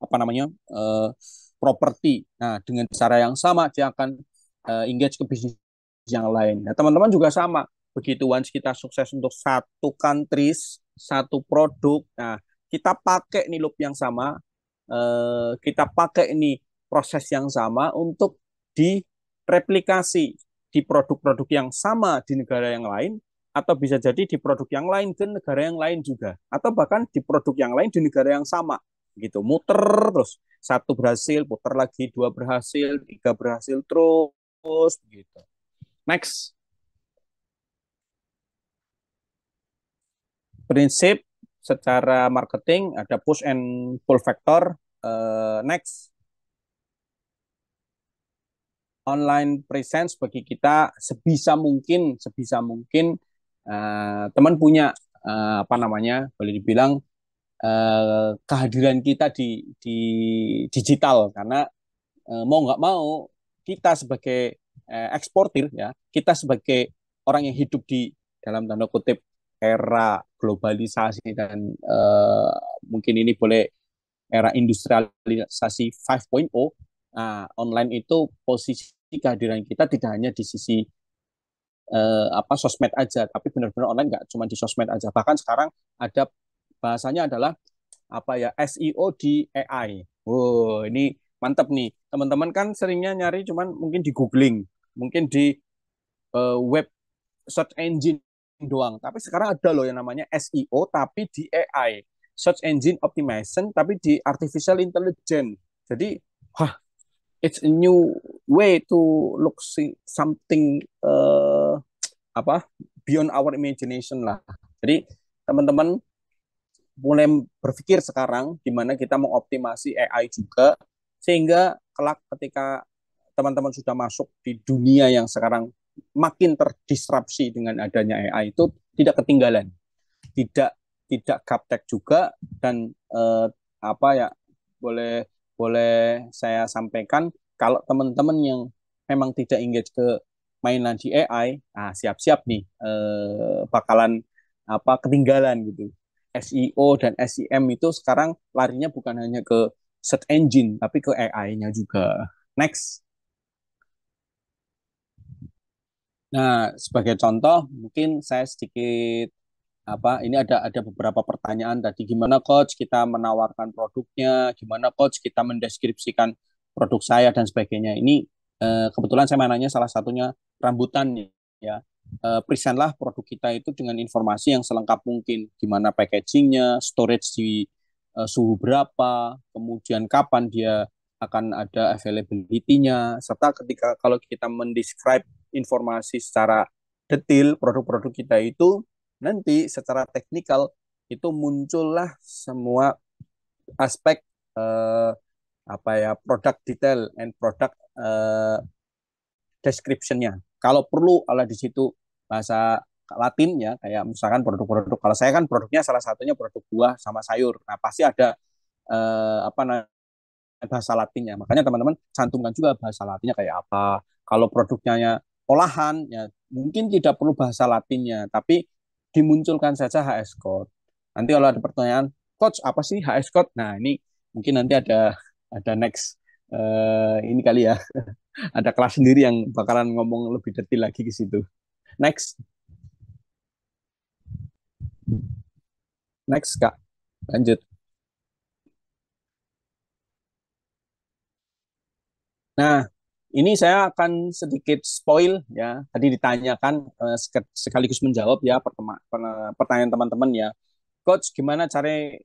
apa namanya properti. Nah, dengan cara yang sama dia akan engage ke bisnis yang lain. Nah, teman-teman juga sama. Begitu once kita sukses untuk satu countries, satu produk, nah kita pakai nih loop yang sama, kita pakai ini proses yang sama untuk direplikasi di produk-produk yang sama di negara yang lain, atau bisa jadi di produk yang lain ke negara yang lain juga, atau bahkan di produk yang lain di negara yang sama gitu, muter terus, satu berhasil, putar lagi, dua berhasil, tiga berhasil, terus gitu. Next, prinsip secara marketing ada push and pull factor. Next, online presence bagi kita sebisa mungkin teman punya apa namanya, boleh dibilang kehadiran kita di digital, karena mau nggak mau kita sebagai eksportir ya, kita sebagai orang yang hidup di dalam tanda kutip era globalisasi dan mungkin ini boleh era industrialisasi 5.0. Nah, online itu posisi kehadiran kita tidak hanya di sisi apa sosmed aja, tapi benar-benar online, nggak cuma di sosmed aja. Bahkan sekarang ada bahasanya adalah apa ya, SEO di AI. Oh, ini mantap nih. Teman-teman kan seringnya nyari cuman mungkin di googling, mungkin di web search engine doang. Tapi sekarang ada loh yang namanya SEO tapi di AI, search engine optimization tapi di artificial intelligence. Jadi, wah, it's a new way to look see something apa beyond our imagination lah. Jadi teman-teman mulai berpikir sekarang gimana kita mengoptimasi AI juga, sehingga kelak ketika teman-teman sudah masuk di dunia yang sekarang makin terdisrupsi dengan adanya AI itu tidak ketinggalan, tidak tidak gaptek juga. Dan apa ya, boleh boleh saya sampaikan, kalau teman-teman yang memang tidak engage ke mainan di AI, nah siap-siap nih bakalan apa ketinggalan gitu. SEO dan SEM itu sekarang larinya bukan hanya ke search engine tapi ke AI-nya juga. Next. Nah, sebagai contoh mungkin saya sedikit apa, ini ada beberapa pertanyaan tadi, gimana coach kita menawarkan produknya, gimana coach kita mendeskripsikan produk saya dan sebagainya. Ini kebetulan saya mananya salah satunya rambutan nih ya. Presentlah produk kita itu dengan informasi yang selengkap mungkin, gimana packagingnya, storage di suhu berapa, kemudian kapan dia akan ada availability-nya, serta ketika kalau kita mendescribe informasi secara detail produk-produk kita itu, nanti secara teknikal itu muncullah semua aspek eh, apa ya, product detail and product description-nya. Kalau perlu ala di situ bahasa Latin ya, kayak misalkan produk-produk, kalau saya kan produknya salah satunya produk buah sama sayur. Nah, pasti ada apa namanya bahasa Latinnya. Makanya teman-teman cantumkan juga bahasa Latinnya kayak apa. Kalau produknya olahan ya mungkin tidak perlu bahasa Latinnya, tapi dimunculkan saja HS code. Nanti kalau ada pertanyaan, coach apa sih HS code? Nah, ini mungkin nanti ada next ini kali ya. Ada kelas sendiri yang bakalan ngomong lebih detail lagi ke situ. Next. Next, Kak. Lanjut. Nah, ini saya akan sedikit spoil ya. Tadi ditanyakan sekaligus menjawab ya pertanyaan teman-teman ya. Coach, gimana cara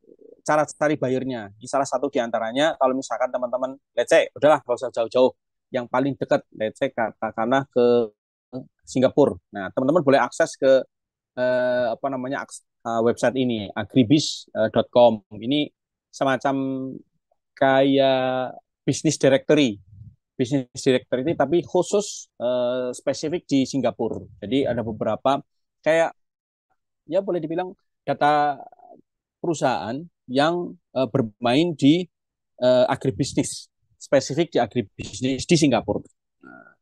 cari bayarnya? Ini salah satu di antaranya, kalau misalkan teman-teman, let's say, udahlah nggak usah jauh-jauh, yang paling dekat, let's say katakanlah ke Singapura. Nah, teman-teman boleh akses ke apa namanya website ini, agribis.com. Ini semacam kayak business directory, ini tapi khusus spesifik di Singapura. Jadi ada beberapa kayak, ya boleh dibilang data perusahaan yang bermain di agribisnis, spesifik di agribisnis di Singapura. Nah,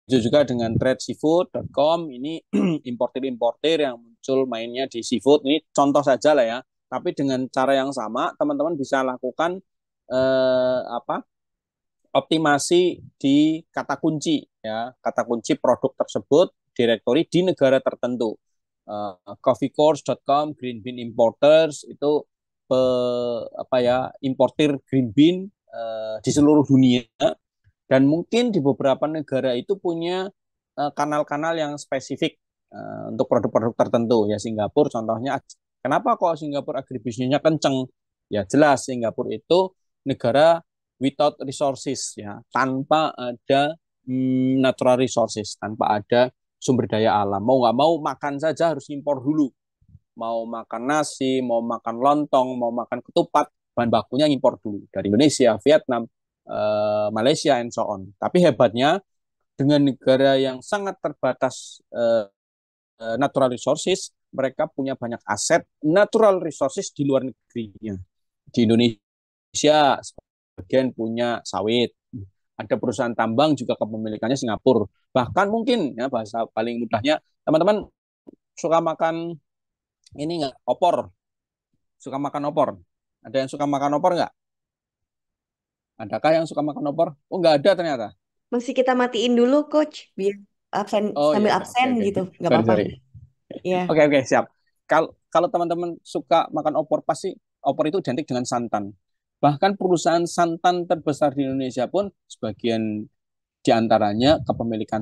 itu juga dengan tradeseafood.com, ini importer-importer yang muncul mainnya di seafood. Ini contoh saja lah ya. Tapi dengan cara yang sama, teman-teman bisa lakukan apa optimasi di kata kunci ya, kata kunci produk tersebut, direktori di negara tertentu. Coffeecourse.com, Green Bean Importers itu apa ya, importir green bean di seluruh dunia, dan mungkin di beberapa negara itu punya kanal-kanal yang spesifik untuk produk-produk tertentu. Ya Singapura contohnya, kenapa kok Singapura agribisnisnya kenceng? Ya jelas Singapura itu negara without resources, ya, tanpa ada natural resources, tanpa ada sumber daya alam. Mau nggak mau makan saja harus impor dulu. Mau makan nasi, mau makan lontong, mau makan ketupat, bahan bakunya impor dulu dari Indonesia, Vietnam, Malaysia, and so on. Tapi hebatnya dengan negara yang sangat terbatas natural resources, mereka punya banyak aset natural resources di luar negerinya. Di Indonesia, sebagian punya sawit, ada perusahaan tambang juga kepemilikannya Singapura. Bahkan mungkin ya bahasa paling mudahnya, teman-teman suka makan ini nggak, opor? Suka makan opor? Ada yang suka makan opor nggak? Adakah yang suka makan opor? Oh, nggak ada ternyata. Mesti kita matiin dulu, Coach, biar absen Oh sambil ya, absen oke oke. gitu, nggak Sorry apa-apa. sorry. Iya. Oke oke siap. Kalau kalau teman-teman suka makan opor, pasti opor itu identik dengan santan. Bahkan perusahaan santan terbesar di Indonesia pun sebagian di antaranya kepemilikan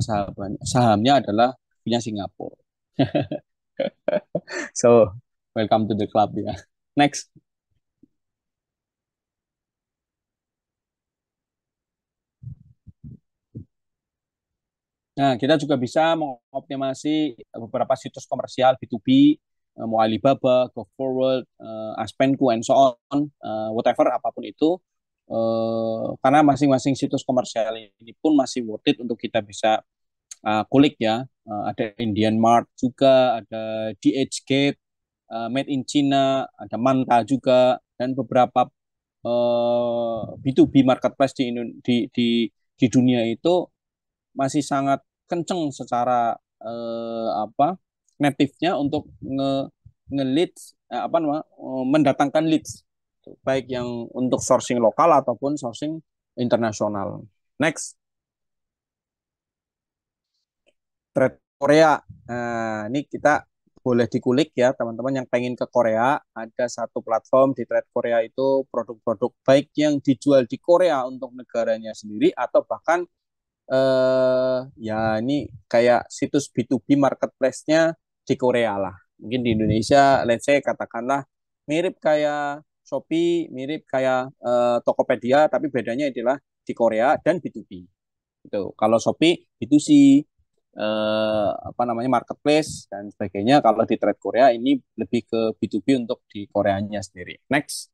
sahamnya adalah punya Singapura. So, welcome to the club ya. Next. Nah, kita juga bisa mengoptimasi beberapa situs komersial B2B, mau Alibaba, GoForward, Aspenku, and so on, whatever, apapun itu. Karena masing-masing situs komersial ini pun masih worth it untuk kita bisa kulik ya. Ada Indian Mart juga, ada DH Gate, Made in China, ada Manta juga, dan beberapa B2B marketplace di dunia itu masih sangat kenceng secara apa native-nya untuk nge-leads apa namanya mendatangkan leads baik yang untuk sourcing lokal ataupun sourcing internasional. Next, trade Korea. Nah, ini kita boleh dikulik ya teman-teman yang pengen ke Korea. Ada satu platform di Trade Korea itu produk-produk baik yang dijual di Korea untuk negaranya sendiri atau bahkan ya ini kayak situs B2B marketplace-nya di Korea lah. Mungkin di Indonesia, let's say katakanlah mirip kayak Shopee, mirip kayak Tokopedia, tapi bedanya adalah di Korea dan B2B. Gitu. Kalau Shopee B2C, apa namanya marketplace dan sebagainya. Kalau di Trade Korea ini lebih ke B2B untuk di Koreanya sendiri. Next.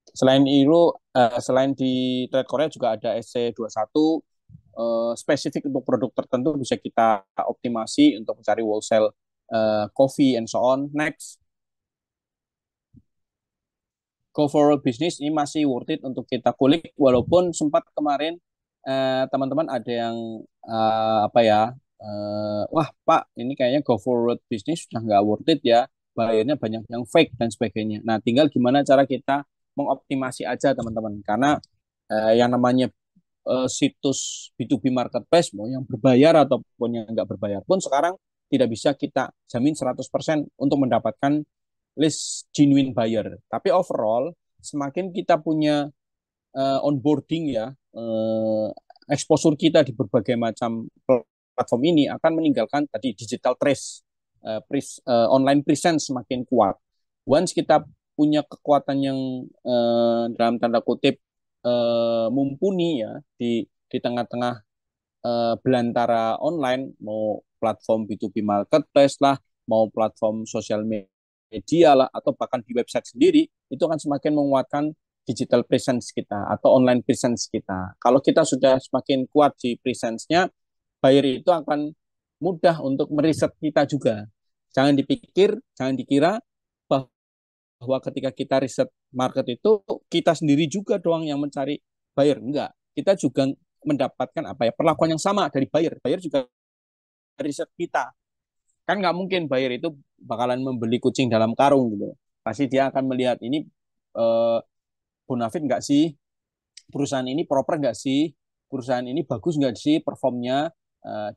Selain itu, selain di Trade Korea juga ada SC21 spesifik untuk produk tertentu bisa kita optimasi untuk mencari wholesale coffee and so on. Next, Go Forward Business ini masih worth it untuk kita kulik walaupun sempat kemarin teman-teman ada yang apa ya wah Pak ini kayaknya Go Forward Business sudah nggak worth it ya bayarnya banyak yang fake dan sebagainya. Nah tinggal gimana cara kita mengoptimasi aja teman-teman karena yang namanya situs B2B marketplace mau yang berbayar ataupun yang nggak berbayar pun sekarang tidak bisa kita jamin 100% untuk mendapatkan list genuine buyer. Tapi overall semakin kita punya onboarding ya exposure kita di berbagai macam platform ini akan meninggalkan tadi digital trace online presence semakin kuat. Once kita punya kekuatan yang dalam tanda kutip mumpuni ya di tengah-tengah belantara online, mau platform B2B marketplace lah, mau platform sosial media lah, atau bahkan di website sendiri, itu akan semakin menguatkan digital presence kita atau online presence kita. Kalau kita sudah semakin kuat di presence-nya, buyer itu akan mudah untuk meriset kita juga. Jangan dipikir, jangan dikira bahwa ketika kita riset market itu kita sendiri juga doang yang mencari buyer. Enggak, kita juga mendapatkan apa ya perlakuan yang sama dari buyer. Buyer juga riset kita. Kan nggak mungkin buyer itu bakalan membeli kucing dalam karung gitu. Pasti dia akan melihat ini eh, bonafit nggak sih, perusahaan ini proper nggak sih, perusahaan ini bagus nggak sih performnya,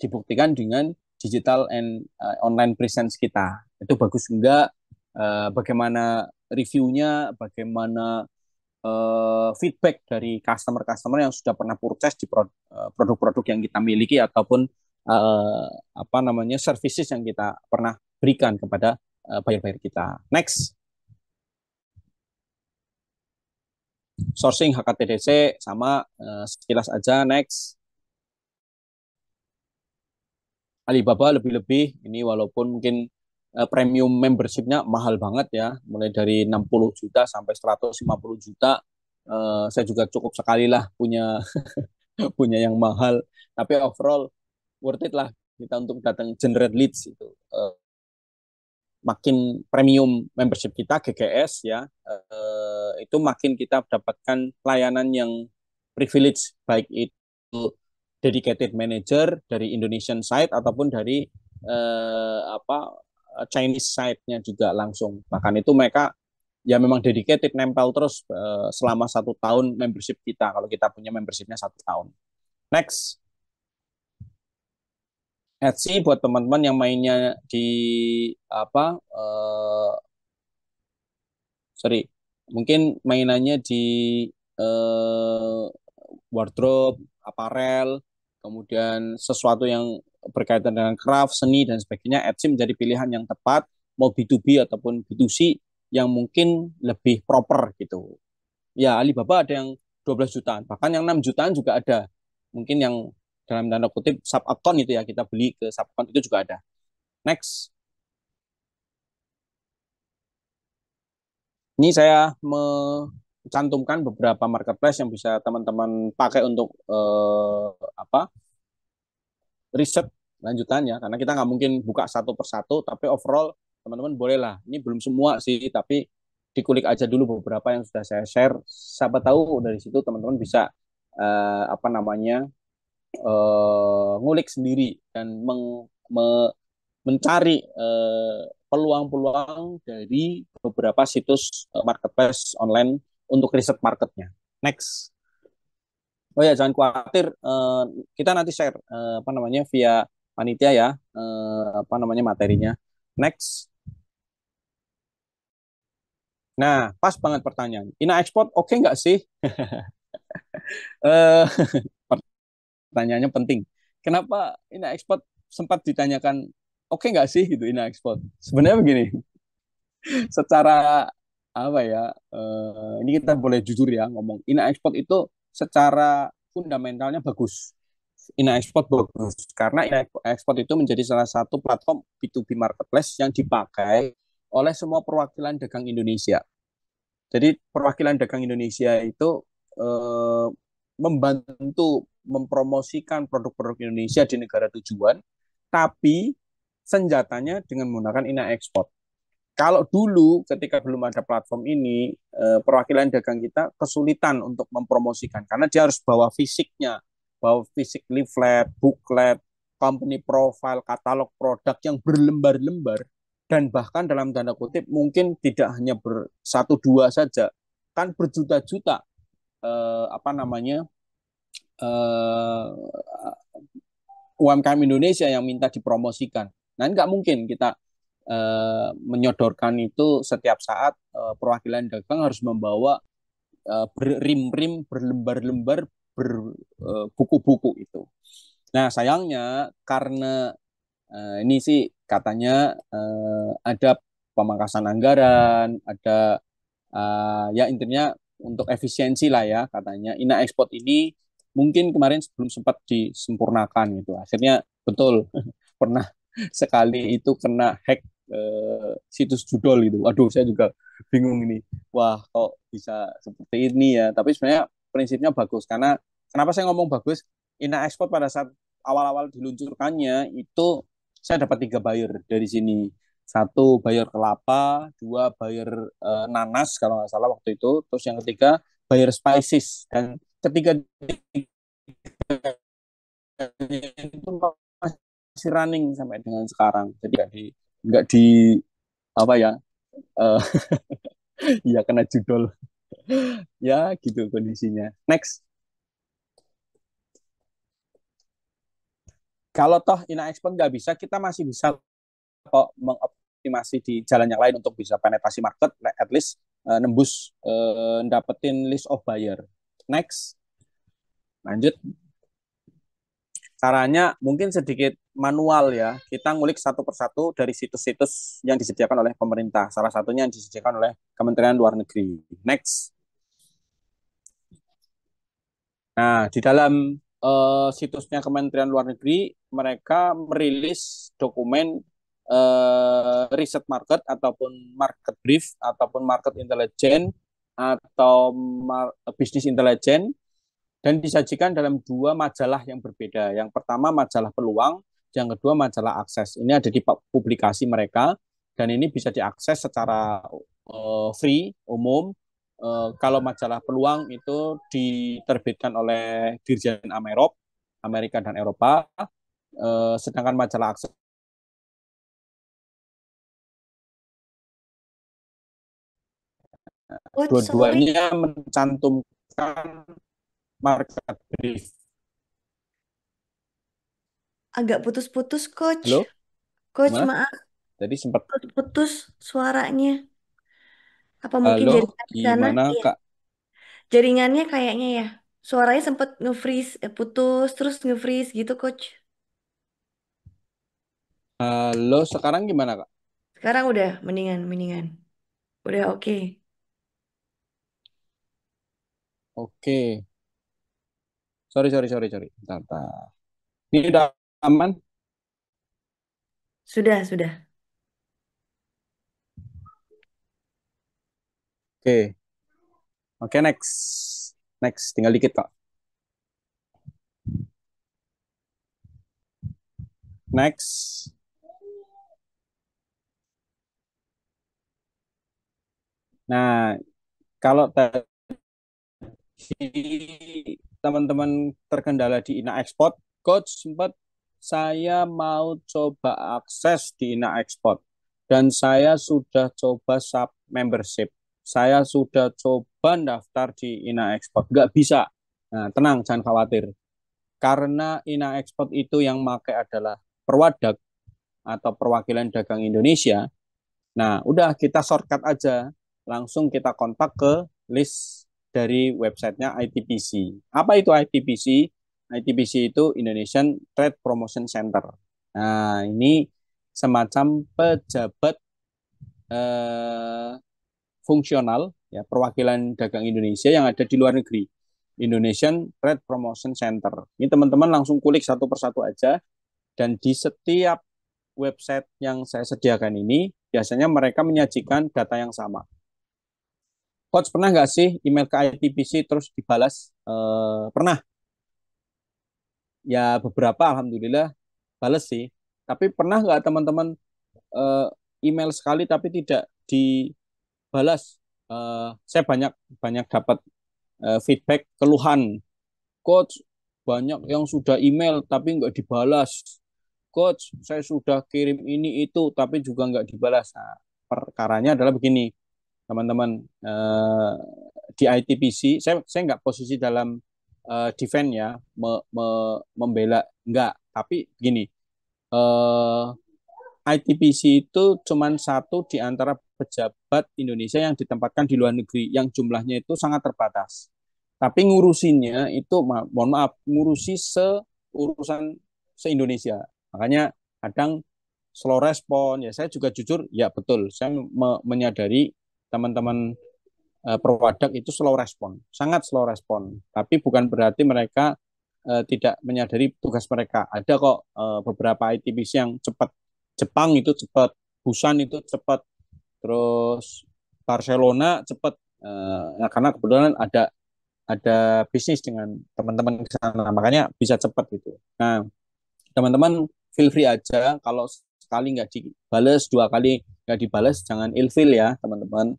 dibuktikan dengan digital and online presence kita. Itu bagus enggak, bagaimana reviewnya, bagaimana feedback dari customer-customer yang sudah pernah purchase di produk-produk yang kita miliki ataupun apa namanya services yang kita pernah berikan kepada buyer-buyer kita. Next, sourcing HKTDC sama sekilas aja. Next, Alibaba lebih-lebih ini walaupun mungkin premium membershipnya mahal banget ya, mulai dari 60 juta sampai 150 juta. Saya juga cukup sekali lah punya punya yang mahal, tapi overall worth it lah kita untuk datang generate leads itu. Makin premium membership kita GGS ya, itu makin kita dapatkan layanan yang privilege, baik itu dedicated manager dari Indonesian side ataupun dari apa Chinese side-nya juga langsung. Bahkan itu mereka ya memang dedicated nempel terus selama 1 tahun membership kita kalau kita punya membershipnya 1 tahun. Next, Etsy buat teman-teman yang mainnya di apa sorry mungkin mainannya di eh, wardrobe, aparel, kemudian sesuatu yang berkaitan dengan craft, seni dan sebagainya, Etsy menjadi pilihan yang tepat mau B2B ataupun B2C yang mungkin lebih proper gitu. Ya Alibaba ada yang 12 jutaan, bahkan yang 6 jutaan juga ada. Mungkin yang dalam tanda kutip sub account itu ya, kita beli ke sub account itu juga ada. Next, ini saya mencantumkan beberapa marketplace yang bisa teman-teman pakai untuk apa riset lanjutannya, karena kita nggak mungkin buka satu persatu, tapi overall teman-teman bolehlah. Ini belum semua sih, tapi dikulik aja dulu beberapa yang sudah saya share. Siapa tahu dari situ teman-teman bisa apa namanya ngulik sendiri dan mencari peluang-peluang dari beberapa situs marketplace online untuk riset marketnya. Next. Oh ya, jangan khawatir, kita nanti share apa namanya via panitia ya, apa namanya materinya. Next. Nah, pas banget pertanyaan. Ina Export oke nggak sih? Eh, Pertanyaannya penting. Kenapa Ina Export sempat ditanyakan oke nggak sih gitu Ina Export? Sebenarnya begini, secara apa ya? Ini kita boleh jujur ya ngomong. Ina Export itu secara fundamentalnya bagus. Ina Export bagus karena Ina Export itu menjadi salah satu platform B2B marketplace yang dipakai oleh semua perwakilan dagang Indonesia. Jadi perwakilan dagang Indonesia itu eh, membantu mempromosikan produk-produk Indonesia di negara tujuan, tapi senjatanya dengan menggunakan Ina Export. Kalau dulu ketika belum ada platform ini, perwakilan dagang kita kesulitan untuk mempromosikan karena dia harus bawa fisik leaflet, booklet, company profile, katalog produk yang berlembar-lembar dan bahkan dalam tanda kutip mungkin tidak hanya bersatu dua saja, kan berjuta-juta apa namanya eh, UMKM Indonesia yang minta dipromosikan. Nah, nggak mungkin kita menyodorkan itu setiap saat perwakilan dagang harus membawa rim-rim berlembar-lembar berbuku-buku itu. Nah, sayangnya karena ini sih katanya ada pemangkasan anggaran, ada ya intinya untuk efisiensi lah ya katanya. Ina Export ini mungkin kemarin belum sempat disempurnakan gitu. Akhirnya betul pernah sekali itu kena hack situs judul gitu. Waduh, saya juga bingung ini. Wah, kok bisa seperti ini ya. Tapi sebenarnya prinsipnya bagus karena kenapa saya ngomong bagus? Ina Export pada saat awal-awal diluncurkannya itu saya dapat 3 buyer dari sini. Satu buyer kelapa, dua buyer nanas kalau nggak salah waktu itu, terus yang ketiga buyer spices dan ketiga itu masih running sampai dengan sekarang. Jadi nggak di apa ya, uh, ya kena judul ya gitu kondisinya. Next, kalau toh Ina Export nggak bisa, kita masih bisa kok mengoptimasi di jalan yang lain untuk bisa penetrasi market, at least nembus dapetin list of buyer. Next, lanjut. Caranya mungkin sedikit manual ya. Kita ngulik satu persatu dari situs-situs yang disediakan oleh pemerintah. Salah satunya yang disediakan oleh Kementerian Luar Negeri. Next. Nah, di dalam situsnya Kementerian Luar Negeri, mereka merilis dokumen riset market ataupun market brief ataupun market intelligence atau business intelligence dan disajikan dalam dua majalah yang berbeda. Yang pertama majalah peluang, yang kedua majalah akses. Ini ada di publikasi mereka dan ini bisa diakses secara free, umum. Kalau majalah peluang itu diterbitkan oleh Dirjen Amerop, Amerika dan Eropa. Sedangkan majalah akses Coach, sorry, dua-duanya mencantumkan market brief. agak putus-putus, Coach. Halo, Coach, gimana? maaf, Tadi sempat putus suaranya. Apa mungkin halo, jaringan di sana? gimana Iya, Kak? jaringannya kayaknya ya. Suaranya sempat nge-freeze, putus, terus nge-freeze gitu, Coach. Halo, sekarang gimana Kak? Sekarang udah mendingan, mendingan. Udah oke. Oke, sorry. Bentar, bentar. Ini udah aman? Sudah, sudah. Oke, oke next, tinggal dikit Kak. Next. Nah, kalau tadi teman-teman terkendala di Ina Export, Coach sempat saya mau coba akses di Ina Export dan saya sudah coba sub membership. Saya sudah coba daftar di Ina Export, nggak bisa. Nah, tenang, jangan khawatir. Karena Ina Export itu yang pakai adalah Perwadag atau Perwakilan Dagang Indonesia. Nah, udah kita shortcut aja. Langsung kita kontak ke list dari websitenya ITPC. Apa itu ITPC? ITPC itu Indonesian Trade Promotion Center. Nah, ini semacam pejabat eh, fungsional ya perwakilan dagang Indonesia yang ada di luar negeri. Indonesian Trade Promotion Center. Ini teman-teman langsung kulik satu persatu aja dan di setiap website yang saya sediakan ini biasanya mereka menyajikan data yang sama. Coach pernah nggak sih email ke ITPC terus dibalas? Pernah. Ya beberapa alhamdulillah balas sih. Tapi pernah nggak teman-teman eh, email sekali tapi tidak dibalas? Saya banyak banyak dapat feedback keluhan. Coach banyak yang sudah email tapi nggak dibalas. Coach, saya sudah kirim ini itu tapi juga nggak dibalas. Nah, perkaranya adalah begini, teman-teman. Di ITPC, saya nggak posisi dalam defense ya, membela nggak. Tapi gini, eh, ITPC itu cuma satu di antara pejabat Indonesia yang ditempatkan di luar negeri, yang jumlahnya itu sangat terbatas. Tapi ngurusinnya itu, mohon maaf, ngurusi urusan se-Indonesia. Makanya kadang slow respon. Ya saya juga jujur, ya betul. Saya menyadari teman-teman Perwadak itu slow respon, sangat slow respon. Tapi bukan berarti mereka tidak menyadari tugas mereka. Ada kok beberapa ITBC yang cepat. Jepang itu cepat, Busan itu cepat, terus Barcelona cepat. Nah, karena kebetulan ada bisnis dengan teman-teman di sana, makanya bisa cepat gitu. Nah, teman-teman feel free aja kalau sekali nggak dibales, dua kali nggak dibales, jangan ilfeel ya teman-teman.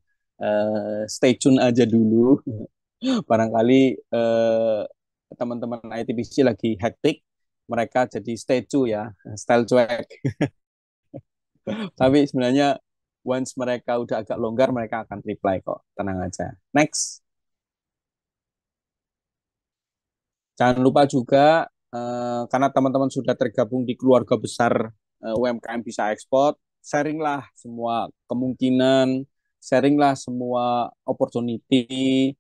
Stay tune aja dulu. Barangkali teman-teman ITBC lagi hektik, mereka jadi stay tune ya, style cuek. Tapi sebenarnya once mereka udah agak longgar, mereka akan reply kok, tenang aja. Next, jangan lupa juga karena teman-teman sudah tergabung di keluarga besar UMKM bisa ekspor, sharinglah semua kemungkinan, sharing lah semua opportunity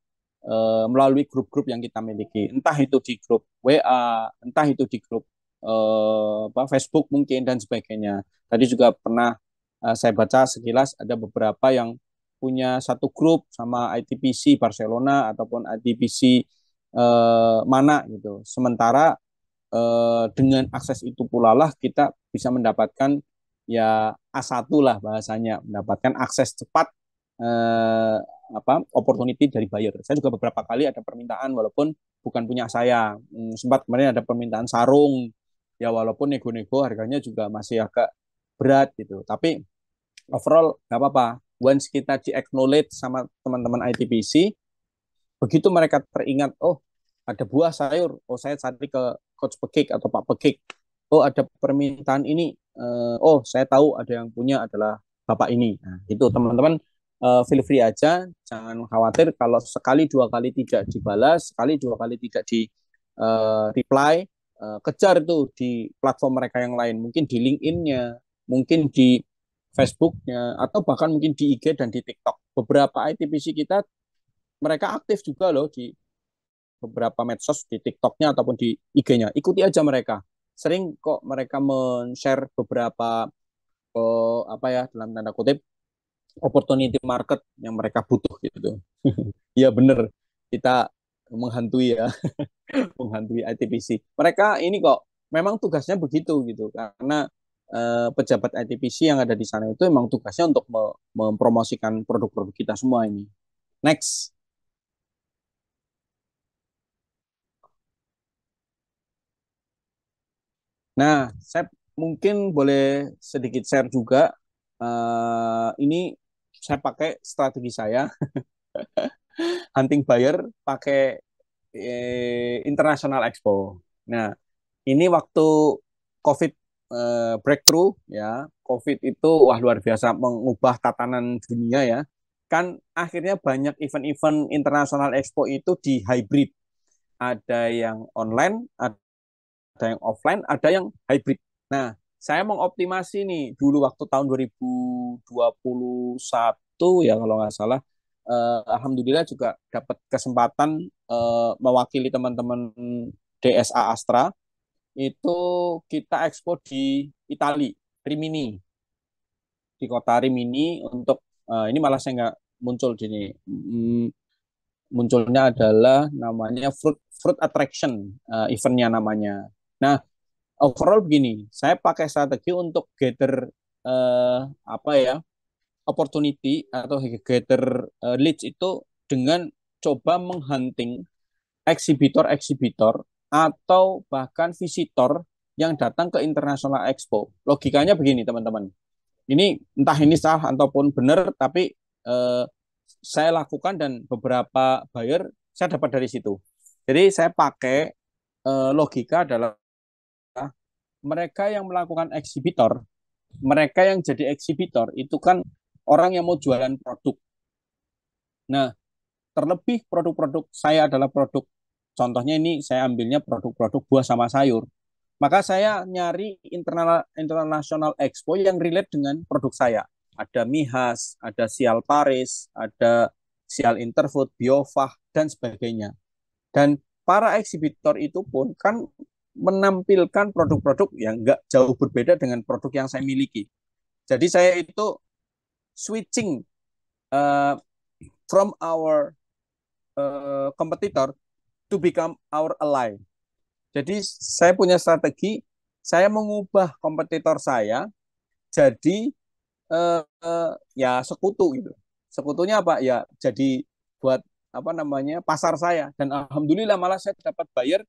melalui grup-grup yang kita miliki. Entah itu di grup WA, entah itu di grup Facebook mungkin dan sebagainya. Tadi juga pernah saya baca sekilas ada beberapa yang punya satu grup sama ITPC Barcelona ataupun ITPC mana gitu. Sementara dengan akses itu pula lah kita bisa mendapatkan ya A1 lah bahasanya, mendapatkan akses cepat eh, opportunity dari buyer. Saya juga beberapa kali ada permintaan walaupun bukan punya saya. Sempat kemarin ada permintaan sarung ya walaupun nego-nego harganya juga masih agak berat gitu. Tapi overall nggak apa-apa. Once kita di acknowledge sama teman-teman ITPC, begitu mereka teringat, oh ada buah sayur, oh saya cari ke Coach Pekik atau Pak Pekik, oh ada permintaan ini, oh saya tahu ada yang punya adalah Bapak ini. Nah, itu teman-teman feel free aja, jangan khawatir kalau sekali dua kali tidak dibalas, sekali dua kali tidak di reply, kejar itu di platform mereka yang lain, mungkin di LinkedIn-nya, mungkin di Facebook-nya, atau bahkan mungkin di IG dan di TikTok. Beberapa ITPC kita mereka aktif juga loh di beberapa medsos, di TikToknya ataupun di IG-nya. Ikuti aja mereka. Sering kok mereka men-share beberapa apa ya dalam tanda kutip opportunity market yang mereka butuh gitu. Iya bener, kita menghantui ya, menghantui ITPC. Mereka ini kok memang tugasnya begitu gitu, karena pejabat ITPC yang ada di sana itu memang tugasnya untuk mempromosikan produk-produk kita semua ini. Next. Nah, saya mungkin boleh sedikit share juga. Ini saya pakai strategi saya, hunting buyer pakai International Expo. Nah, ini waktu COVID breakthrough ya, COVID itu wah luar biasa mengubah tatanan dunia ya. Kan akhirnya banyak event-event International Expo itu di hybrid. Ada yang online, ada yang offline, ada yang hybrid. Nah, saya mengoptimasi nih dulu waktu tahun 2021 ya kalau nggak salah. Alhamdulillah juga dapat kesempatan mewakili teman-teman DSA Astra itu kita ekspor di Itali, Rimini, di kota Rimini untuk ini malah saya nggak muncul di sini. Munculnya adalah namanya fruit fruit attraction eventnya namanya. Nah, overall begini, saya pakai strategi untuk gather apa ya opportunity atau gather leads itu dengan coba menghunting eksibitor-eksibitor atau bahkan visitor yang datang ke International Expo. Logikanya begini teman-teman. Ini entah ini salah ataupun benar, tapi eh, saya lakukan dan beberapa buyer saya dapat dari situ. Jadi saya pakai logika adalah mereka yang melakukan eksibitor, mereka yang jadi eksibitor itu kan orang yang mau jualan produk. Nah, terlebih produk-produk saya adalah produk, contohnya ini saya ambilnya produk-produk buah sama sayur. Maka saya nyari international expo yang relate dengan produk saya. Ada Mihas, ada Sial Paris, ada Sial Interfood, Biofah, dan sebagainya. Dan para eksibitor itu pun kan menampilkan produk-produk yang nggak jauh berbeda dengan produk yang saya miliki. Jadi saya itu switching uh, from our competitor to become our ally. Jadi saya punya strategi, saya mengubah kompetitor saya jadi ya sekutu gitu. Sekutunya apa? Ya jadi buat apa namanya pasar saya. Dan alhamdulillah malah saya dapat buyer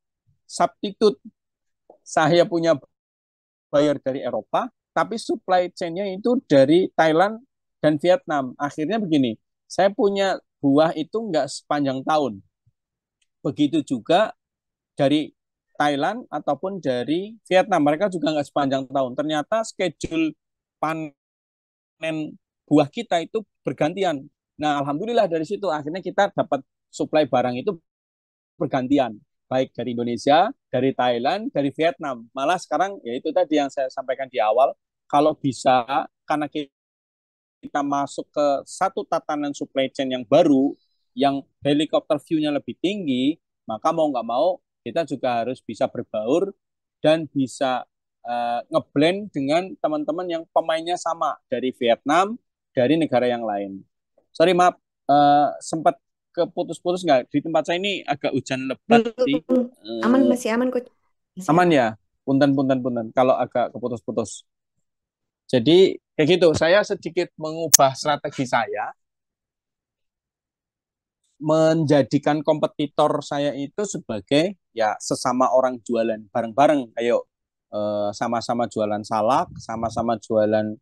substitute. Saya punya buyer dari Eropa, tapi supply chain-nya itu dari Thailand dan Vietnam. Akhirnya begini, saya punya buah itu nggak sepanjang tahun. Begitu juga dari Thailand ataupun dari Vietnam. Mereka juga nggak sepanjang tahun. Ternyata schedule panen buah kita itu bergantian. Nah, alhamdulillah dari situ akhirnya kita dapat supply barang itu bergantian. Baik dari Indonesia, dari Thailand, dari Vietnam. Malah sekarang ya itu tadi yang saya sampaikan di awal, kalau bisa karena kita kita masuk ke satu tatanan supply chain yang baru, yang helikopter view-nya lebih tinggi, maka mau nggak mau kita juga harus bisa berbaur dan bisa ngeblend dengan teman-teman yang pemainnya sama dari Vietnam, dari negara yang lain. Sorry maaf, sempat keputus-putus nggak? Di tempat saya ini agak hujan lebat sih. Belum. Aman, masih aman, Coach. Masih Aman aman. ya? Punten, punten, punten. Kalau agak keputus-putus. Jadi kayak gitu, saya sedikit mengubah strategi saya, menjadikan kompetitor saya itu sebagai ya sesama orang jualan bareng-bareng. Ayo sama-sama jualan salak, sama-sama jualan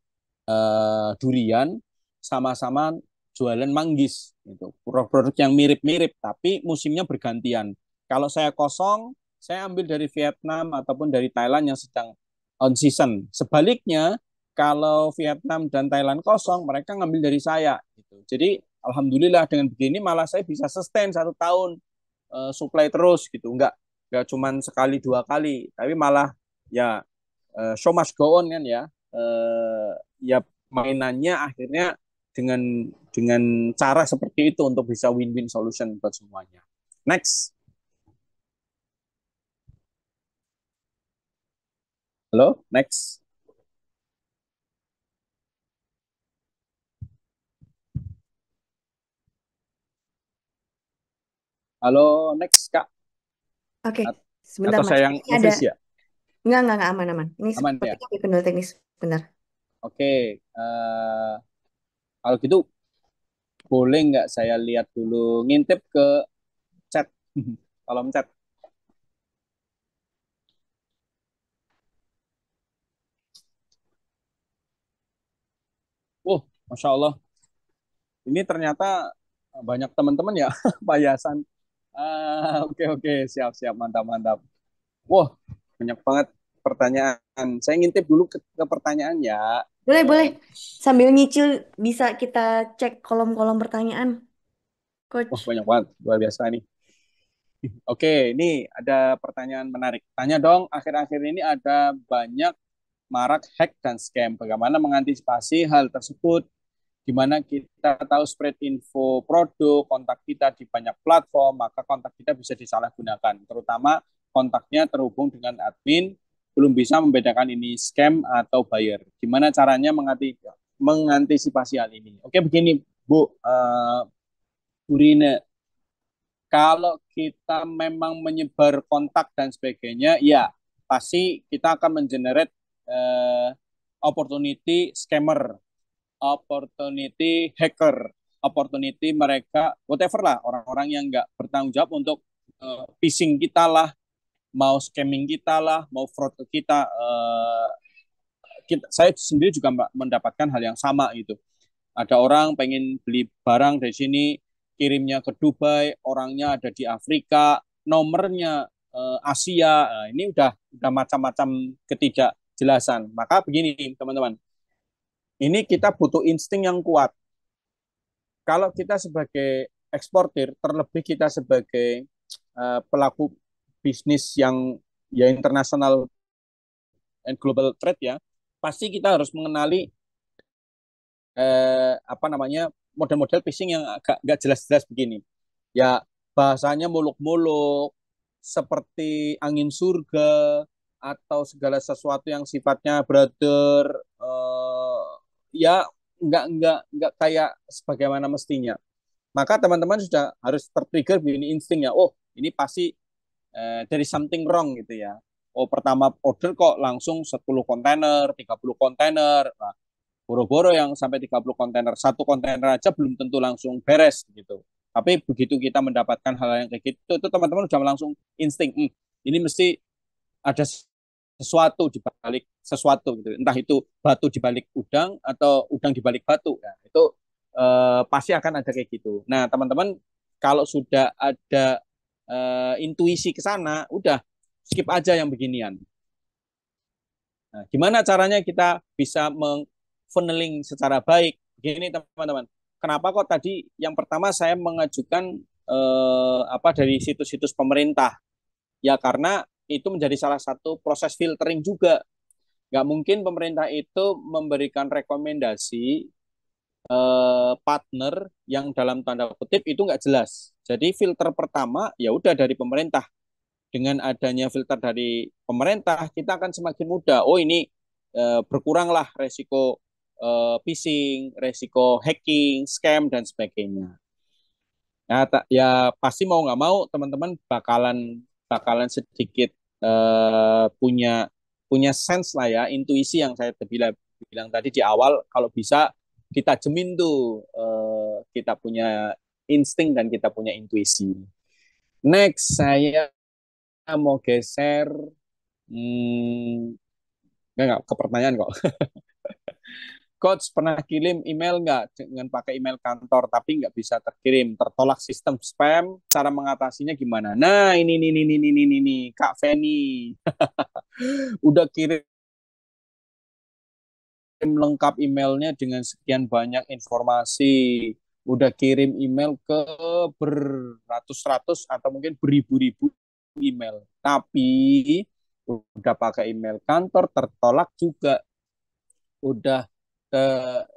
durian, sama-sama jualan manggis. Itu produk-produk yang mirip-mirip, tapi musimnya bergantian. Kalau saya kosong, saya ambil dari Vietnam ataupun dari Thailand yang sedang on season. Sebaliknya, kalau Vietnam dan Thailand kosong, mereka ngambil dari saya. Gitu. Jadi alhamdulillah dengan begini malah saya bisa sustain 1 tahun supply terus gitu. Enggak cuman sekali 2 kali, tapi malah ya show must go on kan ya. Ya mainannya akhirnya dengan cara seperti itu untuk bisa win-win solution buat semuanya. Next. Halo, next. Halo, next Kak. Oke, sebentar Atau Mas. saya yang Ini ada, nge ya? enggak, aman, aman. Ini Aman ya? sepertinya ada kendala teknis, benar. Oke. Kalau gitu boleh nggak saya lihat dulu, ngintip ke chat, kolom chat. Masya Allah. Ini ternyata banyak teman-teman ya, Pak Yasan. Oke, oke, siap, siap, mantap, mantap. Wah, banyak banget pertanyaan. Saya ngintip dulu ke pertanyaan ya. Boleh, boleh. Eh, Sambil nyicil bisa kita cek kolom-kolom pertanyaan, Wah, Coach. banyak banget, luar biasa nih. Oke, ini ada pertanyaan menarik. Tanya dong, akhir-akhir ini ada banyak marak hack dan scam. Bagaimana mengantisipasi hal tersebut? Gimana kita tahu spread info produk, kontak kita di banyak platform, maka kontak kita bisa disalahgunakan. Terutama kontaknya terhubung dengan admin, belum bisa membedakan ini scam atau buyer. Gimana caranya mengantisipasi hal ini? Oke, begini Bu, Bu Rina. Kalau kita memang menyebar kontak dan sebagainya, ya pasti kita akan mengenerate opportunity scammer, opportunity hacker, opportunity mereka whatever lah, orang-orang yang nggak bertanggung jawab untuk phishing kita lah, mau scamming kita lah, mau fraud ke kita. Saya sendiri juga mendapatkan hal yang sama gitu. Ada orang pengen beli barang dari sini, kirimnya ke Dubai, orangnya ada di Afrika, nomornya Asia. Nah, ini udah macam-macam ketidakjelasan. Maka begini teman-teman, ini kita butuh insting yang kuat. Kalau kita sebagai eksportir, terlebih kita sebagai pelaku bisnis yang ya internasional and global trade ya, pasti kita harus mengenali apa namanya model-model phishing yang agak nggak jelas-jelas begini. Ya bahasanya muluk-muluk, seperti angin surga atau segala sesuatu yang sifatnya brother, ya nggak kayak sebagaimana mestinya. Maka teman-teman sudah harus tertrigger begini instingnya. Oh, ini pasti dari something wrong gitu ya. Oh, pertama order kok langsung 10 kontainer, 30 kontainer. Nah, boro-boro yang sampai 30 kontainer, satu kontainer aja belum tentu langsung beres gitu. Tapi begitu kita mendapatkan hal yang kayak gitu, itu teman-teman udah langsung insting, ini mesti ada sesuatu di balik sesuatu gitu. Entah itu batu di balik udang atau udang di balik batu. Nah, itu pasti akan ada kayak gitu. Nah, teman-teman kalau sudah ada intuisi ke sana, udah skip aja yang beginian. Nah, gimana caranya kita bisa meng-funneling secara baik? Gini teman-teman, kenapa kok tadi yang pertama saya mengajukan apa dari situs-situs pemerintah? Ya karena itu menjadi salah satu proses filtering juga. Nggak mungkin pemerintah itu memberikan rekomendasi partner yang dalam tanda kutip itu nggak jelas. Jadi filter pertama ya udah dari pemerintah. Dengan adanya filter dari pemerintah, kita akan semakin mudah. Oh ini berkuranglah resiko phishing, resiko hacking, scam dan sebagainya. Ya, ya pasti mau nggak mau teman-teman bakalan bakalan sedikit punya punya sense lah ya, intuisi yang saya bilang tadi di awal. Kalau bisa kita jemin tuh kita punya insting dan kita punya intuisi. Next, saya mau geser enggak ke pertanyaan kok. Coach pernah kirim email nggak dengan pakai email kantor tapi nggak bisa terkirim, tertolak sistem spam, cara mengatasinya gimana? Nah ini Kak Feni udah kirim lengkap emailnya dengan sekian banyak informasi, udah kirim email ke beratus-ratus atau mungkin beribu-ribu email, tapi udah pakai email kantor tertolak juga, udah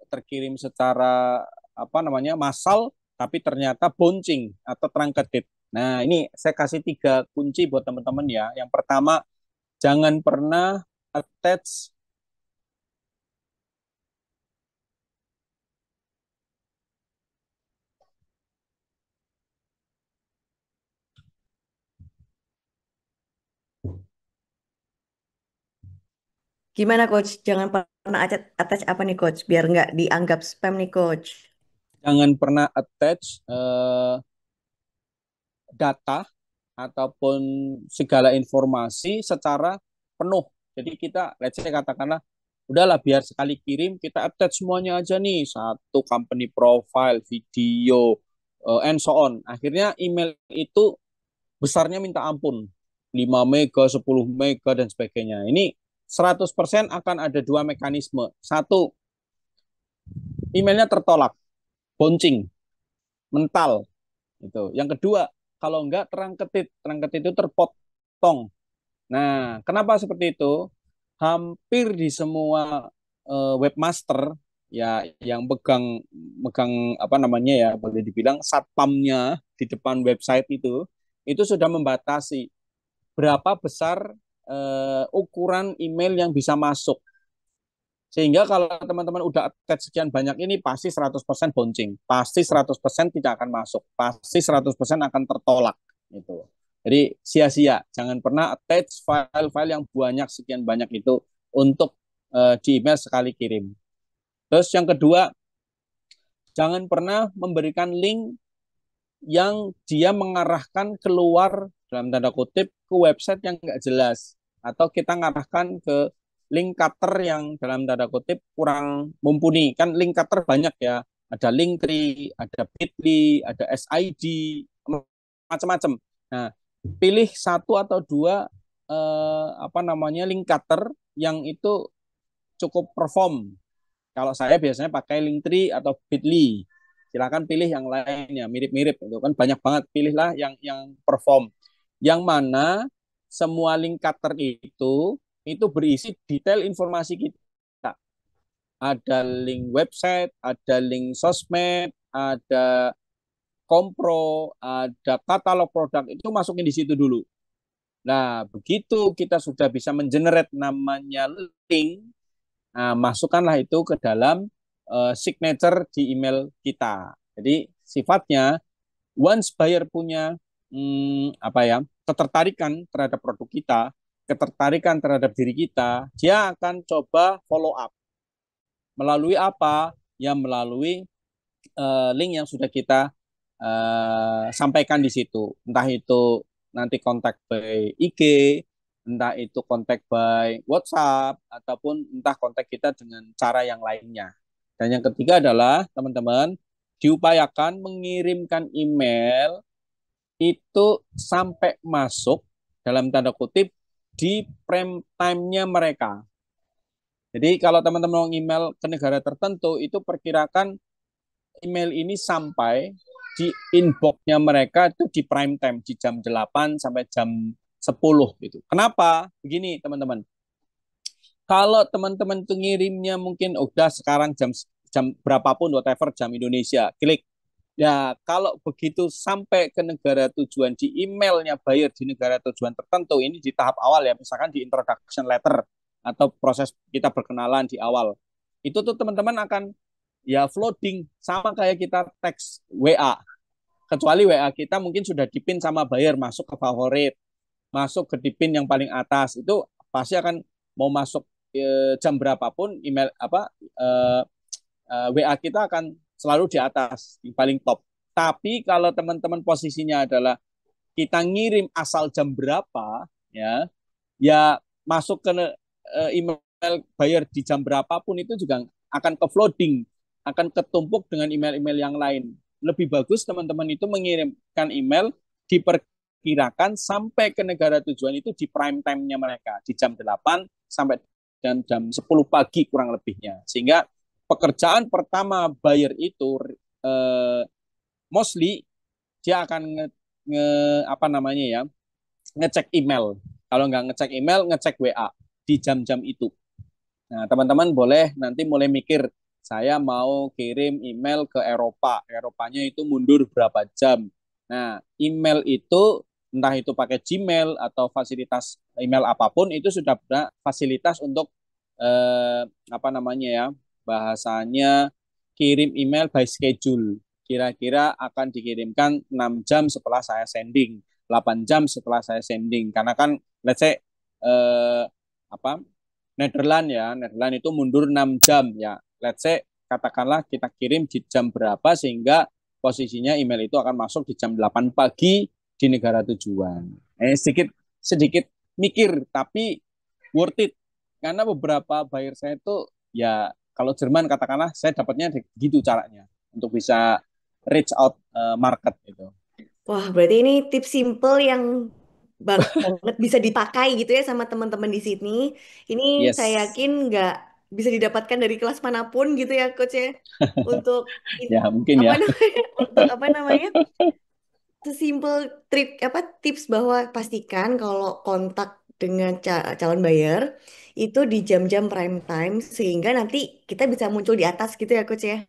terkirim secara apa namanya massal tapi ternyata bouncing atau truncated. Nah, ini saya kasih 3 kunci buat teman-teman ya. Yang pertama, jangan pernah attach Gimana coach? Jangan pernah attach apa nih coach? Biar nggak dianggap spam nih coach. data ataupun segala informasi secara penuh. Jadi kita, let's say katakanlah, udahlah biar sekali kirim kita attach semuanya aja nih, satu company profile, video, and so on. Akhirnya email itu besarnya minta ampun, 5 mega, 10 mega, dan sebagainya. Ini 100% akan ada 2 mekanisme. Satu, emailnya tertolak, bouncing, mental. Itu. Yang kedua, kalau enggak terangketit itu terpotong. Nah, kenapa seperti itu? Hampir di semua webmaster ya yang megang megang apa namanya ya, boleh dibilang satpamnya di depan website itu sudah membatasi berapa besar ukuran email yang bisa masuk. Sehingga kalau teman-teman udah attach sekian banyak ini pasti 100% bouncing, pasti 100% tidak akan masuk, pasti 100% akan tertolak gitu. Jadi sia-sia, jangan pernah attach file-file yang banyak sekian banyak itu untuk di email sekali kirim. Terus yang kedua, jangan pernah memberikan link yang dia mengarahkan keluar dalam tanda kutip ke website yang nggak jelas, atau kita ngarahkan ke link cutter yang dalam tanda kutip kurang mumpuni. Kan link cutter banyak ya, ada Linktree, ada Bitly, ada SID, macam-macam. Nah, pilih satu atau dua apa namanya link cutter yang itu cukup perform. Kalau saya biasanya pakai Linktree atau Bitly. Silakan pilih yang lainnya, mirip-mirip itu kan banyak banget, pilihlah yang perform. Yang mana semua link cutter itu berisi detail informasi kita. Ada link website, ada link sosmed, ada kompro, ada katalog produk, itu masukin di situ dulu. Nah, begitu kita sudah bisa mengenerate namanya link, nah, masukkanlah itu ke dalam signature di email kita. Jadi sifatnya once buyer punya apa ya, ketertarikan terhadap produk kita, ketertarikan terhadap diri kita, dia akan coba follow up. Melalui apa? Ya melalui link yang sudah kita sampaikan di situ. Entah itu nanti kontak by IG, entah itu kontak by WhatsApp, ataupun entah kontak kita dengan cara yang lainnya. Dan yang ketiga adalah teman-teman diupayakan mengirimkan email itu sampai masuk dalam tanda kutip di prime time-nya mereka. Jadi kalau teman-teman mau email ke negara tertentu itu perkirakan email ini sampai di inbox-nya mereka itu di prime time, di jam 8 sampai jam 10 gitu. Kenapa? Begini teman-teman. Kalau teman-teman tuh ngirimnya mungkin udah sekarang jam jam berapapun, whatever jam Indonesia, klik. Ya, kalau begitu sampai ke negara tujuan di emailnya buyer di negara tujuan tertentu, ini di tahap awal ya, misalkan di introduction letter atau proses kita berkenalan di awal. Itu tuh teman-teman akan ya floating sama kayak kita teks WA. Kecuali WA kita mungkin sudah dipin sama buyer masuk ke favorit, masuk ke dipin yang paling atas. Itu pasti akan mau masuk jam berapapun email apa WA kita akan selalu di atas, di paling top. Tapi kalau teman-teman posisinya adalah kita ngirim asal jam berapa, ya, ya masuk ke email buyer di jam berapapun itu juga akan ke flooding, akan ketumpuk dengan email-email yang lain. Lebih bagus teman-teman itu mengirimkan email diperkirakan sampai ke negara tujuan itu di prime time-nya mereka, di jam 8 sampai jam 10 pagi kurang lebihnya. Sehingga pekerjaan pertama buyer itu mostly dia akan apa namanya ya, ngecek email. Kalau nggak ngecek email, ngecek WA di jam-jam itu. Nah, teman-teman boleh nanti mulai mikir, saya mau kirim email ke Eropa. Eropanya itu mundur berapa jam. Nah, email itu entah itu pakai Gmail atau fasilitas email apapun itu sudah ada fasilitas untuk apa namanya ya, bahasanya kirim email by schedule. Kira-kira akan dikirimkan 6 jam setelah saya sending, 8 jam setelah saya sending. Karena kan let's say apa Netherlands ya, Netherlands itu mundur 6 jam ya. Let's say katakanlah kita kirim di jam berapa sehingga posisinya email itu akan masuk di jam 8 pagi di negara tujuan. Sedikit sedikit mikir tapi worth it karena beberapa buyer saya itu ya kalau Jerman katakanlah saya dapatnya gitu caranya untuk bisa reach out market itu. Wah, berarti ini tips simple yang banget bisa dipakai gitu ya sama teman-teman di sini. Ini saya Yes. yakin nggak bisa didapatkan dari kelas manapun gitu ya, Coach ya. Untuk Ya mungkin apa ya. namanya? Untuk apa namanya? Sesimpel trik apa tips bahwa pastikan kalau kontak dengan calon buyer itu di jam-jam prime time sehingga nanti kita bisa muncul di atas gitu ya, Coach ya.